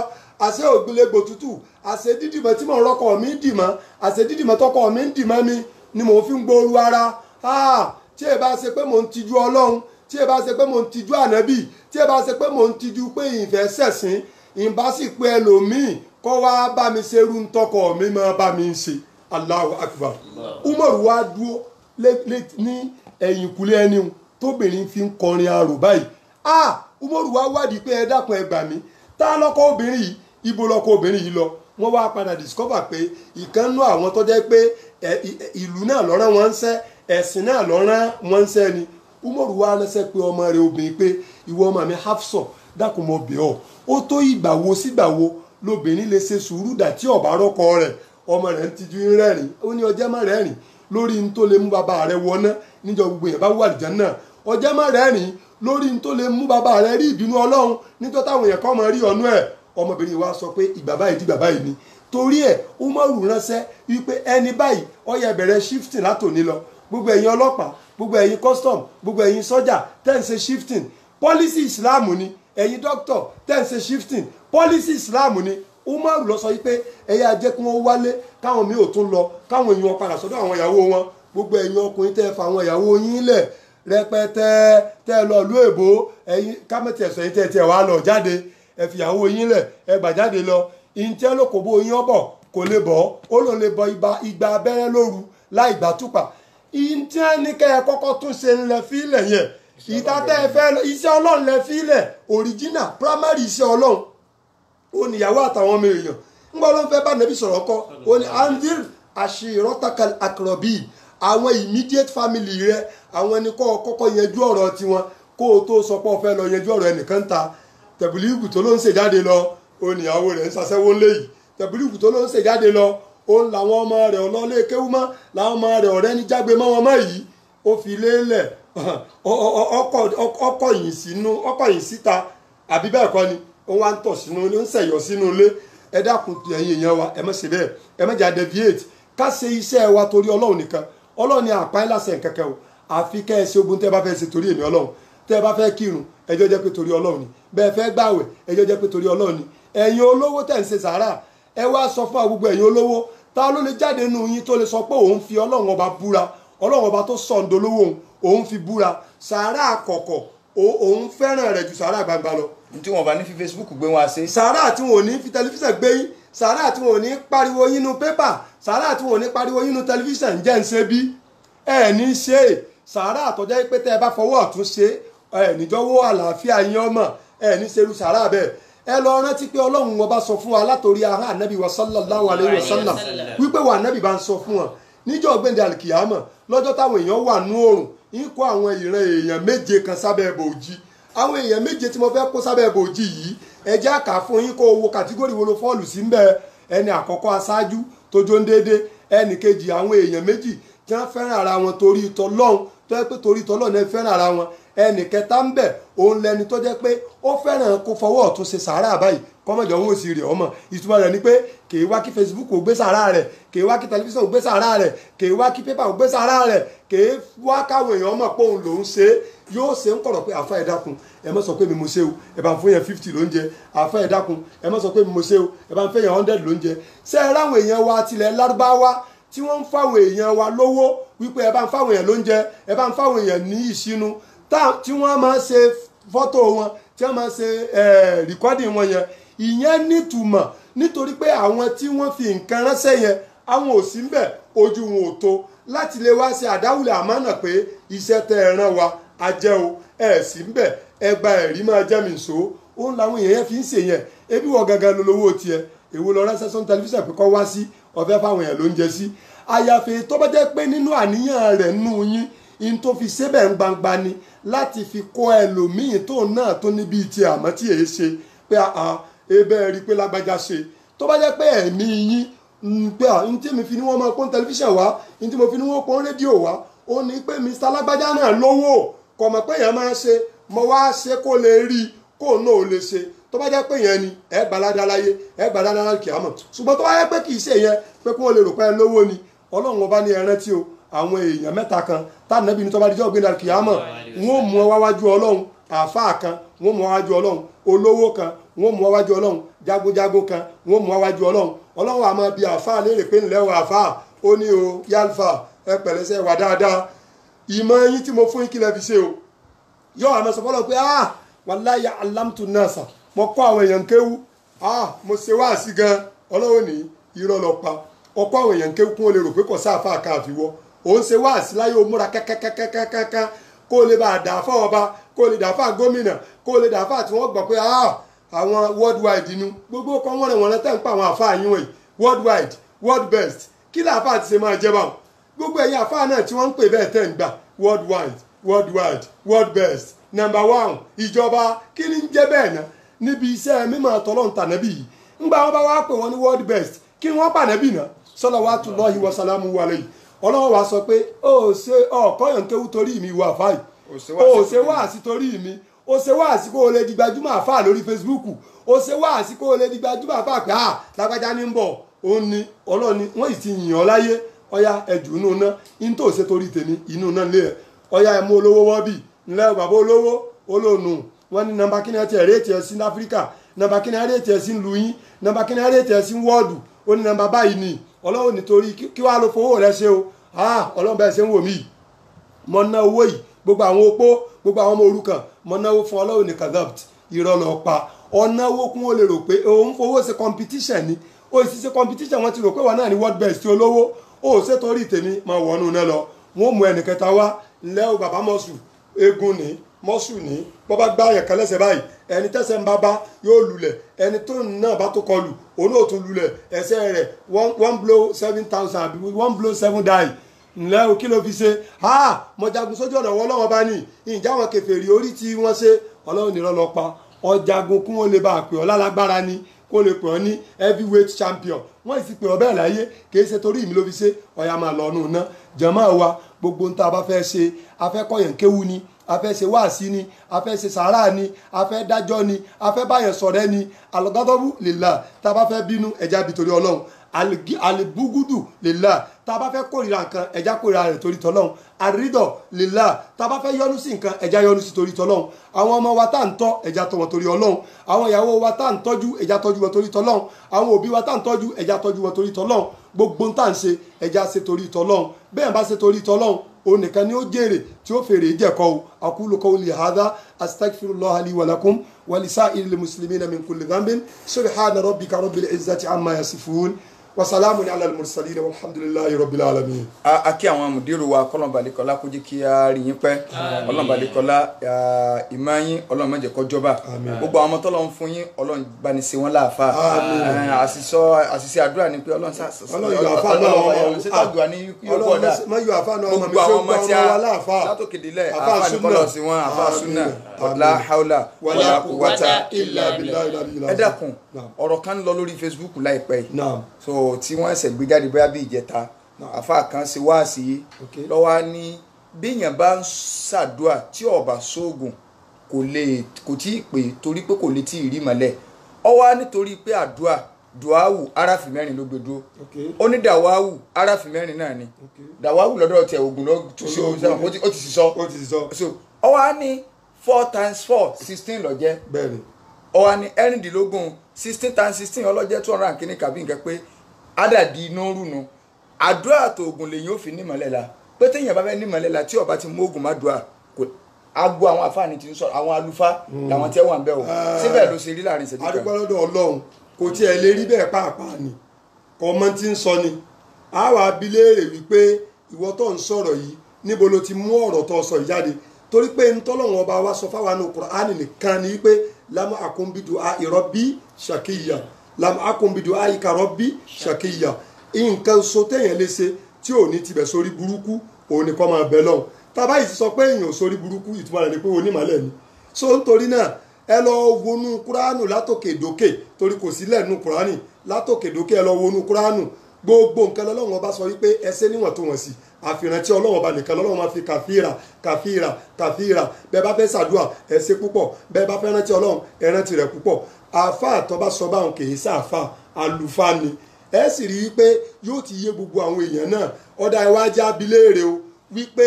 àṣẹ ògbélégbò tútù àṣẹ dídìmọ̀ tí mò ń rọ́kọ̀ mi ń dìmọ̀ àṣẹ dídìmọ̀ tọkọ mi ń dìmọ̀ mi ni mò ń fi ń gbooru ara tí ẹ bá ṣe pé mò ń tijú ọlọ́run tí ẹ bá ṣe pé mò ń tijú ànábì tí ẹ bá ṣe pé mò ń tijú pé ìfẹ́ ṣẹ̀sìn ìbá sì pé ẹlòmíì kọ́ wá bá mi ṣe irú tọkọ mi máa bá mi ṣe Allahu Akbar. Umar wá dúró ní ẹ̀yìnkùlé ẹni tóbìnrin fi ń kọrin arò báyìí Umar wá wádìí pé ẹ dákun ẹ gbà mí tá lọ́kọ obìnrin yìí ibo lọ́kọ obìnrin yìí lọ wọ́n wá padà discover pé ìkànnú àwọn tó jẹ́ pé ìlú náà lọ́rán wọn ń ṣẹ́ ẹ̀sìn náà lọ́rán wọn ń ṣẹ́ ni Umar wá lẹ́sẹ̀ pé ọmọ rẹ̀ obìnrin pé ìwọ ọmọ mi Hafsa dákun mo bẹ̀ ọ́ ó tó ìgbà wo sígbà wo lóbìnrin lè ṣe sùúrù dà tí ọ̀bá rọ́kọ rẹ̀ ọmọ rẹ̀ ń tijú ń rẹ́rìn ó ní ọjẹ́ má rẹ́rìn lórí n tó lè mú bàbá rẹ̀ wọná níjọ́ gbogbo yẹn bá wà àlùjánnà ọjẹ́ má rẹ́rìn lórí n tó lè mú bàbá rẹ̀ rí ìbínú Ọlọ́run níjọ́ táwọn èèyàn kọ́ mọ rí ọ̀nú ẹ̀ ọmọbìnrin wa sọ pé ìgbà báyìí di bàbá yìí ni torí ẹ̀ Umaru ránṣẹ́ wípé ẹni báyìí ó yá bẹ̀rẹ̀ shifting látòní lọ gbogbo ẹ̀yin ọlọ́pàá gbogbo ẹ̀yin custom gbogbo ẹ̀yin sọ́jà tẹ́ ń ṣe shifting policy Islam ni ẹ̀yin doctor tẹ́ ń ṣe shifting policy Islam ni Umaru lọ sọ wípé ẹ̀yà jẹ́ kí wọ́n wálé káwọn mi ò tún lọ káwọn èèyàn padà sọ́dọ̀ àwọn ìyàwó wọn gbogbo ẹ̀yin ọkùnrin tẹ́ fa àwọn ìyàwó yín lẹ̀ rẹpẹtẹ tẹ́ lọ lú èbó ẹ̀yin kámẹ́tì ẹ̀sọ́ yín tẹ́ wàá lọ jáde ẹ fìyàwó yín lẹ̀ ẹ gbà jáde lọ ìǹtẹ́ ló kò bó yín ọ̀bọ̀ kò lè bọ́ ó lò lè bọ igba abẹ́rẹ́ lóru láì gbà túpà ìǹtẹ́ ní kẹ́ ẹ kọ́kọ́ tún ṣe ń lẹ fílẹ̀ yẹn ìtàtẹ́ ẹ fẹ́ iṣẹ́ Ọlọ́run lẹ fílẹ̀ original primary iṣẹ́ Ọlọ́run ó níyàwó àtàwọn ọmọ èèyàn ńgbà ló ń fẹ́ bá nàbí sọ̀rọ̀ kọ́ ó ní anzir ashiratakal akrobi àwọn immediate family rẹ àwọn ẹni kọ́ kọ́kọ́ yanjú ọ̀rọ̀ tiwọn kó o tó sọ pé o fẹ́ lọ yanjú ọ̀rọ̀ ẹnìkan ta tẹ̀bílíìgù tó ló ń ṣèjáde lọ ó níyàwó rẹ̀ ń ṣaṣẹ́wó léyìí tẹ̀bílíìgù tó ló ń ṣèjáde lọ ó ń làwọn ọmọ rẹ̀ ọlọ́lé kéwú mọ́ làwọn ọmọ rẹ̀ ọ̀rẹ́ ní jágbe mọ́ wọn mọ́ yìí ó fi lélẹ̀ ọkọ̀ yìí síta àbí bẹ́ẹ̀ kọ́ ni ó wá ń tọ̀ sínú ilé ó ń ṣẹ̀yọ̀ sínú ilé ẹ dákun ẹ̀yin èèyàn wa ẹ má ṣe bẹ́ẹ̀ ẹ má jà deviate ká ṣe iṣẹ́ wa torí Ọlọ́run nìkan Ọlọ́run ni àpáyé láṣẹ kẹ̀kẹ́ o àfi kẹ́ ẹ ṣe ogun tẹ́ bá fẹ́ ṣe torí èmi Ọlọ́run tẹ́ bá fẹ́ kírun ẹjọ́ jẹ́ pé torí Ọlọ́run ni bẹ́ẹ̀ fẹ́ gbààwẹ̀ ẹjọ́ jẹ́ pé torí Ọlọ́run ni ẹ̀yin olówó tẹ́ ń ṣe sàárà ẹ wá sọ fún gbogbo ẹ̀yin olówó ta ló lè jáde nínú yín tó lè sọ pé òun fi Ọlọ́run ọba búra Ọlọ́run ọba tó sọ̀ǹdolówó òun fi búra sàárà àkọ́kọ́ òun fẹ́ràn rẹ̀ ju sàárà gbangba lọ. tí wọn bá ní fi Facebook gbé wọn ṣe. sàárà tí wọn ò ní fi tẹlifíṣàn gbé yín sàárà tí wọn ò ní pariwo yín nu pépà sàárà tí wọn ò ní pariwo yín nu tẹlifíṣàn jẹ́ ń ṣe bí ẹ ní ṣe sàárà àtọ́jọ́ pé tẹ́ ẹ bá fọwọ́ ọ̀tún ṣe ẹ níjọ́wọ́ àlàáfíà yín ọmọ ẹ ní ṣerú sàárà bẹ́ẹ̀ ẹ lọ rántí pé Ọlọ́run ọba sọ fún wa látòrí ahọ́n ànábì wa sallallahu alayhi wa sallam wípé wà ànábì bá ń sọ fún wọn níjọ́ gbẹ̀ndẹ̀ àlìkìyàmọ̀ lọ́jọ́ táwọn èèyàn wà nú oòrùn yín kó àwọn ìran èèyàn méje kan sábẹ́ bòójì àwọn èèyàn méje tí mo fẹ́ kó sábẹ́ bòójì yìí ẹ jẹ́ àkà fún yín kó wo kàtígórì wo ló fọ́ọ̀lù sí ń bẹ ẹni àkọ́kọ́ aṣáájú tó jó ń déédé ẹnì kejì àwọn èèyàn méjì tí wọ́n fẹ́ràn ara wọn torí ìtọ́lọ́hún tó jẹ́ pé torí ìtọ́lọ́hún náà fẹ́ràn ara wọn ẹnì kẹta ń bẹ òun lẹni tó jẹ́ pé ó fẹ́ràn kó fọwọ́ ọ̀tún ṣe sàárà báyìí kọ́mọ̀jọ́ wọn ò sì rè ọmọ ìtumọ̀ rẹ̀ ni pé kèé wá kí Facebook ò gbé sàárà rẹ̀ kèé wá kí tẹlifíṣàn ò gbé sàárà rẹ̀ kèé wá kí pépà ò gbé sàárà rẹ̀ kèé wá káwọn èèyàn mọ̀ pé òun lòún ṣe yóò ṣe ń kọ̀rọ̀ pé àfa ẹ̀ dákun ẹ má sọ pé mi mo ṣe o ẹ bá ń fún yẹn 50 lóúnjẹ àfa ẹ̀ dákun ẹ má sọ pé mi mo ṣe o ẹ bá ń fẹ́ yẹn 100 lóúnjẹ ṣé ẹ ráwọn èèyàn wa tilẹ̀ lárúbáwá tí wọ́n ń fáwọn èèyàn wa lówó wípé ẹ bá ń fáwọn èèyàn lóúnjẹ ẹ bá ń fáwọn èèyàn ní ìṣínú tí wọ́n máa ń ṣe fọ́tò wọn tí wọ́n máa ń ṣe rìkọ́dì wọn yẹn ìyẹn nítumọ̀ nítorí pé àwọn tí wọ́n fi nǹkan ránṣẹ́ yẹn àwọn ò sí ń bẹ̀ ojú wọn ò tó láti lè wá ṣe àdáwùlẹ̀ àmánà pé iṣẹ́ tẹ́ ẹ rán wa a jẹ́ o ẹ sì ń bẹ̀ ẹ gba ẹ̀rí máa jẹ́ mi so òun làwọn èèyàn fi ń ṣe yẹn ebi wọ gangan lólówó tiẹ̀ èwo lọ ránṣẹ́ sọ́n tẹlifíṣàn pé kọ́ wá sí ọ̀fẹ́ fáwọn èèyàn ló ń jẹ sí àyàfi tó bá jẹ́ pé nínú àníyàn rẹ̀ nù yín in tó fi ṣébẹ̀ ń gbangba ni láti fi kọ́ ẹlòmíì tó náà tó níbi ti àmọ́ tí èé ṣe pé ebe rí pé lágbájá ṣe tó bá jẹ́ pé ẹ̀mí yín pé n tí mi fi ní wọ́n máa pọ́n tẹlifíṣàn wá n tí mo fi ní wọ́n pọ́n rédíò wá ó ní pé Mr. lágbájá náà lówó kò mọ̀ pé èèyàn máa ṣe mo wá ṣe kó lè rí kó náà ò lè ṣe tó bá jẹ́ pé yẹn ni ẹ gbàládá láyé ẹ gbàládá láyé kìámọ̀ ṣùgbọ́n tó bá jẹ́ pé kì í ṣe yẹn pé kí wọ́n lè rò pé ẹ lówó ni Ọlọ́run ọba ní ẹ rántí o àwọn èèyàn mẹ́ta kan tánàbí ní tó bá dijọ́ gbé dàkìyàmọ̀ wọn ò mú ọ wáwájú Ọlọ́run àáfàá kan wọ́n mú wájú ọlọ́run olówó kan wọ́n mú wájú ọlọ́run jagunjagun kan wọ́n mú wájú ọlọ́run ọlọ́run àmọ́ bí àáfàá léèrè pé ńlẹ́ o àáfàá ó ní o yálfà ẹ pẹ̀lẹ́sẹ̀ wà dáadáa ìmọ̀ yín tí mo fún yín kí lẹ fi ṣe o yóò àmọ́ sọ fọlọ́ pé wallahi alamtu nasa mo kọ́ àwọn èèyàn kéwú mo ṣe wáàsí gan ọlọ́run ní irọ́ lọ pa ọkọ̀ àwọn èèyàn kéwú kún ó lè rò pé kò sáfà káàfiwọ́ òun ṣe wáàsí láyé o múra kẹ́kẹ́kẹ́kẹ́kẹ́ kó o lè bá a dà fún ọba kó o lè dà fún gómìnà kó o lè dà fún àti wọ́n gbọ́ pé àwọn worldwide inú gbogbo kan wọ́n tẹ̀ ń pa àwọn àfáà yín wọ̀nyí worldwide world best kí làáfáà ti ṣe máa jẹ́ báwọn gbogbo ẹ̀yin àfáà náà tí wọ́n ń pè bẹ́ẹ̀ tẹ̀ ń gbà worldwide world best number one ìjọba kí ni ń jẹ́ bẹ́ẹ̀ náà níbi iṣẹ́ mímọ́ àtọ́lọ́hún tànẹ́bì yìí ńgbà wọn bá wá pè wọ́n ní world best kí wọ́n pànẹ́bì náà salawatullahi wa salamu alayhi ọlọ́wọ́ wa sọ pé ó ṣe ọ̀kọ́yàn kéwú torí mi wà fáì ó ṣe wáàsí torí mi ó ṣe wáàsí kó o lè di gbajúmọ̀ àfáà lórí Facebook ó ṣe wáàsí kó o lè di gbajúmọ̀ àfáà pé lágbájá ní ń bọ̀ òun ni ọlọ́ni wọ́n sì ti yìn ọ́ láyé ọ̀yá ẹ̀jù inú ná ní tó ṣe torí tèmi inú náà lé ẹ̀ ọ̀yá ẹ̀ mú olówó wọ́bì ńlẹ́ bàbá olówó olóònù wọ́n ní nọ́mbà kí ni ẹ ti ẹ̀rẹ́tì ẹ̀ sí ní Áfíríkà nọ́mbà kí ni ẹ̀rẹ́tì ẹ̀ sí ní lùyìn nọ́mbà kí ni ẹ̀rẹ́tì ẹ̀ sí ní wọ́ọ̀dù ó ní nọ́mbà báyìí ni ọlọ́run nítorí kí wàá lo fowó rẹ ṣe o ọlọ́run bẹ́ẹ̀ ṣe ń wò mí mo ná owó yìí gbogbo àwọn opó gbogbo àwọn ọmọ òrukàn mo náwó fún ọlọ́run ní kadapt irọ́ lọ pa ọ̀nàwó kún ó lè rò pé òun fowó ṣe competition ni ó sì ṣe competition wọn ti rò pé wọn náà ní world best olówó ó ṣe torí tèmi máa wọnú náà lọ wọn mú ẹnìkẹta wá ńlẹ́ o bàbá mọ́sù eégún ní mọ́sù ní bọ́ bá gbá àyàn kan lẹ́sẹ̀ báyìí ẹni tẹ́sẹ̀ ń bá yóò lulẹ̀ ẹni tó náà bá tó kọlù òun náà tún lulẹ̀ ẹsẹ̀ rẹ̀ one blow 7,000 àbí one blow 7 die ńlẹ́ o kí ló fi ṣe mo jagun sójú ọ̀nà wọn lọ́wọ́ bá ní ìjà wọn kèfèrí orí tí wọ́n ṣe ọlọ́run nìran lọ pa ọjàgun kún ó lè bá a pè ọ́ lálágbára ni kó lè pè ọ́ ní heavyweight champion wọ́n sì pè ọ́ bẹ́ẹ̀ láyé kì í ṣe torí mi ló fi ṣe ọ̀yà máa lọ ọ̀nù ná jàmáà wa gbogbo ń tá a bá fẹ́ ṣe afẹ́kọ̀yàn kéwu ni afẹ́ ṣe wáàsí ni afẹ́ ṣe sàárà ni afẹ́ dájọ́ ni afẹ́ báyẹn ṣọ̀rẹ́ ni alọ́gádọ́bù lillah tá a bá fẹ́ bínú ẹja bí torí ọlọ́run alibugudu lillah tá a bá fẹ́ kórìíra nǹkan ẹja kórìíra rẹ̀ torí tọ́lọ́run àrídọ̀ lillah tá a bá fẹ́ yọ́nú sí nǹkan ẹja yọ́nú sí torí tọ́lọ́run àwọn ọmọ wa tá à ń tọ́ ẹja tọ́ wọn torí ọlọ́run àwọn ìyàwó wa tá à ń tọ́jú ẹja tọ́jú wọn torí tọ́lọ́run àwọn òbí wa tá à ń tọ́jú ẹja tọ́jú wọn torí tọ́lọ́run gbogbo ń tà ń ṣe ẹja ṣe torí tọ́lọ́run bẹ́ẹ̀ bá ṣe torí tọ́lọ́run òun nìkan ni ó jèrè tí ó fèrè jẹ̀kọ́ o aqulu qawli hadha astaghfirullaha li wa lakum wa lisa'iril muslimina min kulli dhanbin subhana rabbika rabbil izzati amma yasifun wa salamun ala al mursalin walhamdulillahi rabbil alamin. Akí àwọn mùdírù wa kọ́lọ̀nbalẹ̀kọ́lá kó jẹ́ kí a rí yín pẹ́ kọ́lọ̀nbalẹ̀kọ́lá ìmọ̀ yín ọlọ́run má jẹ́ kó jọba gbogbo àwọn ọmọ tọ́lọ́ ń fún yín ọlọ́run bá ní ṣe wọ́n láàfà àṣìṣe àdúrà ni pé ọlọ́run ṣètàdùà ní yóò dà gbogbo àwọn ọmọ tí a látòkèdélẹ̀ àfà ní kọ́lọ̀ sí wọn àfà súnà la hawla wala quwwata illa billah. ẹ dákun ọ̀rọ̀ kan lọ lórí Facebook láìpẹ́ yìí so tí wọ́n ṣẹ̀ gbé jáde bóyá bí ìjẹta àfa kan ṣe wáàsí lọ́wọ́ ní bíyàn bá ń ṣàdúà tí ọba sóògùn kò tí ì pè torí pé kò lè tí ì rí mọ́lẹ̀ ọ wá nítorí pé àdúà dùáwù aráfì mẹ́rin ló gbé dúró ó ní dàwáwù aráfì mẹ́rin náà ni dàwáwù lọ́dọ̀ tẹ ògùn ló tún ṣe ó ti sísọ so ọ wá ní 4 times 4 16 ló jẹ́ ọ wá ní ẹ̀rìndínlógún 16 times 16 ọlọ́jẹ́ 200 kìíní kàbí nǹkan pé ádàdí inú rúnu àdúrà àti ògùn lèyìn ó fi nímọ̀lẹ́ la pé téèyàn bá fẹ́ nímọ̀lẹ́ la tí ọba ti mú ògùn má dùà kò agbo àwọn àfáàní ti ń sọ àwọn àlùfáà làwọn tí ẹ wà ń bẹ o síbẹ̀ ló ṣe rí láàrin ìṣẹ́jú kan. adúpẹ́ lọ́dọ̀ ọlọ́run kò tiẹ̀ lè rí bẹ́ẹ̀ pàápàá ni kọ́mọ tí ń sọ ni àwa abiléèrè wípé ìwọ tó ń sọ̀rọ̀ yìí níbo ló ti mú ọ̀rọ̀ tó sọ ìjáde torí pé ntọ́lọ́wọ́n ọba wa sọ fáwọn àna Kùránì nìkan ni wípé lam akun bidu'ai rabbi shakiyya lam akun bidu'ai rabbi shakiyya nǹkan so téèyàn lè ṣe tí ò ní tibẹ̀ sórí burúkú òun ni kọ́ máa bẹ lọ́hùn tábà yìí ti sọ pé èèyàn sórí burúkú ìtumọ̀ rẹ̀ ni pé onímọ̀lẹ́ ni so nítorí náà ẹ lọ wọnú Kúránù látòkè dókè torí kò sílẹ̀ nínú Kúránì látòkè dókè ẹ lọ wọnú Kúránù gbogbo nǹkan lọ́lọ́run ọba sọ wípé ẹ ṣe níwọ̀ntúnwọ̀nsì àfihàn tí ọlọ́run ọba nìkan lọ́lọ́run máa fi kàfíìrà bẹ́ẹ̀ bá fẹ́ ṣàdúrà ẹ ṣe púpọ̀ bẹ́ẹ̀ bá fẹ́ rántí ọlọ́run ẹ rántí rẹ̀ púpọ̀ àáfàá tó bá sọ báwọn kì í sáàfà àlùfáà ni ẹ sì rí i pé yóò ti yé gbogbo àwọn èèyàn náà ọ̀dà iwájú abiléèrè o wípé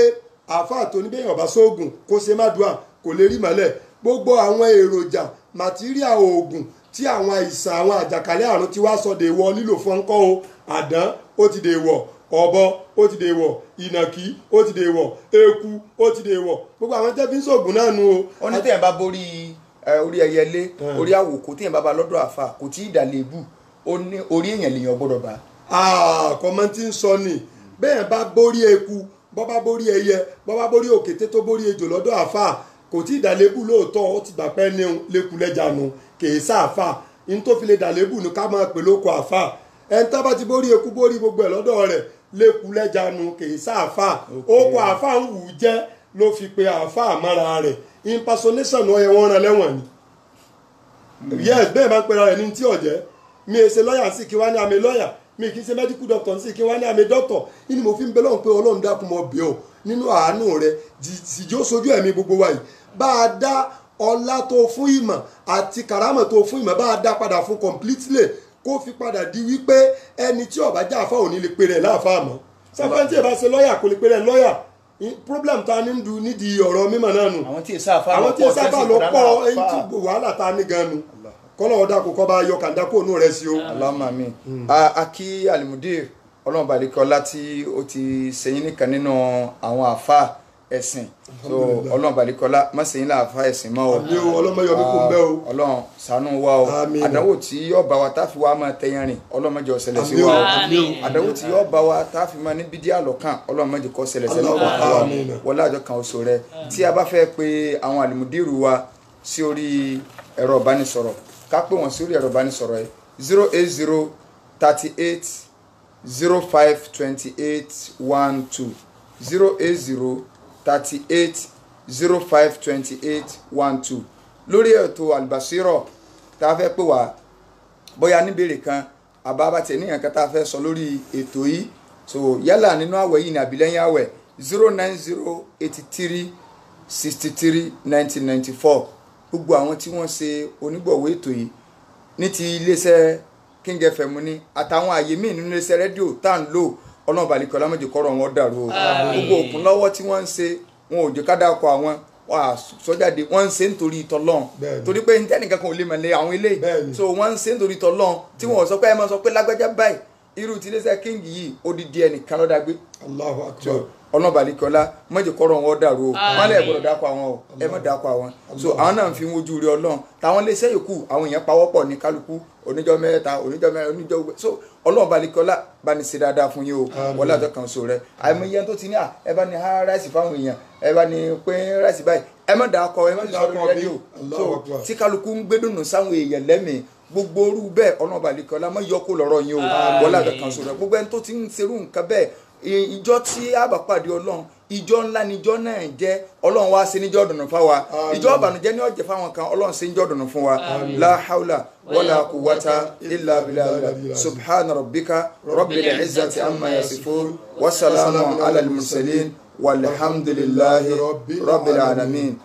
àáfàá tó ní bẹ́ẹ̀ ọba sóògùn kó ṣe má dùà kò lè rí mọ́lẹ̀ gbogbo àwọn èròjà màtíríà oògùn tí àwọn àìsàn àwọn àjàkálẹ̀ àrùn ti wá sọ dèwọ lílò fún ọkọ o àdán ó ti dèwọ ọ̀bọ ó ti dèwọ ìnàkí ó ti dèwọ eku ó ti dèwọ gbogbo àwọn tẹ́ fi ń ṣògùn náà nu o. ó ní tẹ̀yìn bá borí orí ẹyẹlé orí àwòkó tẹ̀yìn bá ba lọ́dọ̀ àfà kò tí ì dàlébù ó ní orí èèyàn lèèyàn gbọ́dọ̀ bá. kọ́mọ́ntì ń sọ ni bẹ́ẹ̀ bá borí eku bọ́ bá borí ẹyẹ bọ́ bá borí òkété tó borí ejò lọ́dọ̀ àfà kò tí ì dàlébù lóòótọ́ ó ti gbà pẹ́ ní lẹ́kùn lẹ́jànú kèé sáàfà ní tó fi lè dàlébù ní ká máa pè lóko àfà ẹni tó bá ti borí eku borí gbogbo ẹ̀ lọ́dọ̀ rẹ̀ lẹ́kùn lẹ́jànú kèé sáàfà oko àfà ń wù ú jẹ́ ló fi pe àfà àmọ́ra rẹ̀ impersonation ọ̀yẹ̀ wọn rán lẹ́wọ̀n ni yes bẹ́ẹ̀ máa ń pera rẹ̀ ní tí ọ̀jẹ́ mi ò ṣe lọ́ọ̀yà sí kí wá ní àmì lọ́ọ̀yà mi kì í ṣe medical doctor sí kí wá ní àmì doctor ìní mo fi ń bẹ lọ́hùn pé ọlọ́run dákun mọ́ bí ọ nínú àánú rẹ̀ jìjọ́ sojú ẹ̀mí gbogbo wa yìí bá a dá ọlá tó fún ìmọ̀ àti kàrámọ̀ tó fún ìmọ̀ bá a dá padà fún completely kó fi padà di wípé ẹni tí ó bá jẹ́ àfáà ò ní lè pe rẹ̀ láàfáà mọ́ sáfẹ́ tí ì bá ṣe lọ́ọ̀yà kò lè pe rẹ̀ lọ́ọ̀yà problem ta ní du nídìí ọ̀rọ̀ mímọ̀ náà nù àwọn tí ì sáfà ló pọ̀ ẹni tí wàhálà ta ní gan nu kọ́lọ́ ọ̀dà kò kọ́ bá yọ kàńdá kó nù rẹ̀ sí o. Allahumma amin. Akí alimudir ọlọ́run balẹ̀kọ́lá tí ó ti sẹ́yìn nìkan nínú àwọn àfa ẹ̀sìn so ọlọ́run balẹ̀kọ́lá má sẹ́yìn lá àfa ẹ̀sìn mọ́ o. àmì o ọlọ́mọ yọ mí kò ń bẹ́ o. ọlọ́run ṣàánú wa o àdánwò tí yóò bá wa tá a fi wá máa tẹyàn rìn ọlọ́run má jẹ́ ó ṣẹlẹ̀ sí wa o àdánwò tí yóò bá wa tá a fi máa ní bídíà lọ́kàn ọlọ́run má jẹ́ kó ṣẹlẹ̀ sí wa wọlé àjọ kan oṣù rẹ tí a bá fẹ́ pe àwọn alimudiru wa sí orí ẹ̀rọ ìbánisọ̀rọ̀ ká pè wọ́n sí orí ẹ̀rọ ìbánisọ̀rọ̀ yìí 08038 052812 08038 052812 lórí ètò Albasira tá a fẹ́ pè wá bóyá níbèrè kan àbábàtẹ̀ níyàn kan tá a fẹ́ sọ lórí ètò yìí so yálà nínú àwẹ̀ yìí ní àbílẹ̀yìn àwẹ̀ 09083 63 1994 gbogbo àwọn tí wọ́n ṣe onígbọ̀wọ́ ètò yìí ní ti iléeṣẹ́ King FM ní àtàwọn àyè míì nínú iléeṣẹ́ rédíò tá à ń lò ọlọ́run balẹ̀kọ́ lámọ̀jẹ̀ kọ́rọ̀ wọn dàrú o gbogbo òkun lọ́wọ́ tí wọ́n ń ṣe wọn ò jẹ́ ká dákọ̀ àwọn sọ́jáde wọ́n ń ṣe nítorí tọ́lọ́n torí pé nítẹ́nìkan kan ò lè mọ̀lẹ́ àwọn ilé so wọ́n ń ṣe nítorí tọ́lọ́n tí wọ́n sọ pé ẹ máa sọ pé lágbájá báyìí irú ti iléeṣẹ́ King yìí odidi ẹnìkan ló dágbé Allahu Akbar ọlọ́run balẹ̀kọ́lá mọ̀jẹ̀ kọ́rọ̀ wọn dàrú o wọ́n lè gbọ́dọ̀ dákọ̀ àwọn o ẹ má dákọ̀ àwọn so àwọn náà ń fi wojú rí ọlọ́run táwọn iléeṣẹ́ yòókù àwọn èèyàn pawọ́pọ̀ ní kálukú oníjọ́ mẹ́ta oníjọ́ mẹ́rin oníjọ́ so ọlọ́run balẹ̀kọ́lá bá ní ṣe dáadáa fún yín o wọlé àjọ kan so rẹ àìmọye tó ti ní ẹ bá ní ha ráìsì fáwọn èèyàn ẹ bá ní pín ráìsì báyìí ẹ má dákọ̀ ẹ má ti sọ̀rọ̀ rédíò so tí kálukú ń gbẹ́dùnú sáwọn èèyàn lẹ́mìí gbogbo orú bẹ́ẹ̀ ọlọ́run balẹ̀kọ́lá má yọ kó lọ́rọ̀ yín o wọlé àjọ kan so rẹ gbogbo ẹni tó ti ń serú nǹkan bẹ́ẹ̀ ìjọ tí a bá pàdé ọlọ́run ìjọ ńlá níjọ náà jẹ́ ọlọ́run wá sí níjọ́ dùnú fáwa ìjọ ìbànújẹ́ ní ọ̀jẹ̀ fáwọn kan ọlọ́run sí níjọ́ dùnú fún wa la hawla wala quwwata illa billah subhana rabbika rabbil izzati amma yasifun wa salamun ala al mursalin walhamdulillahi rabbil alamin.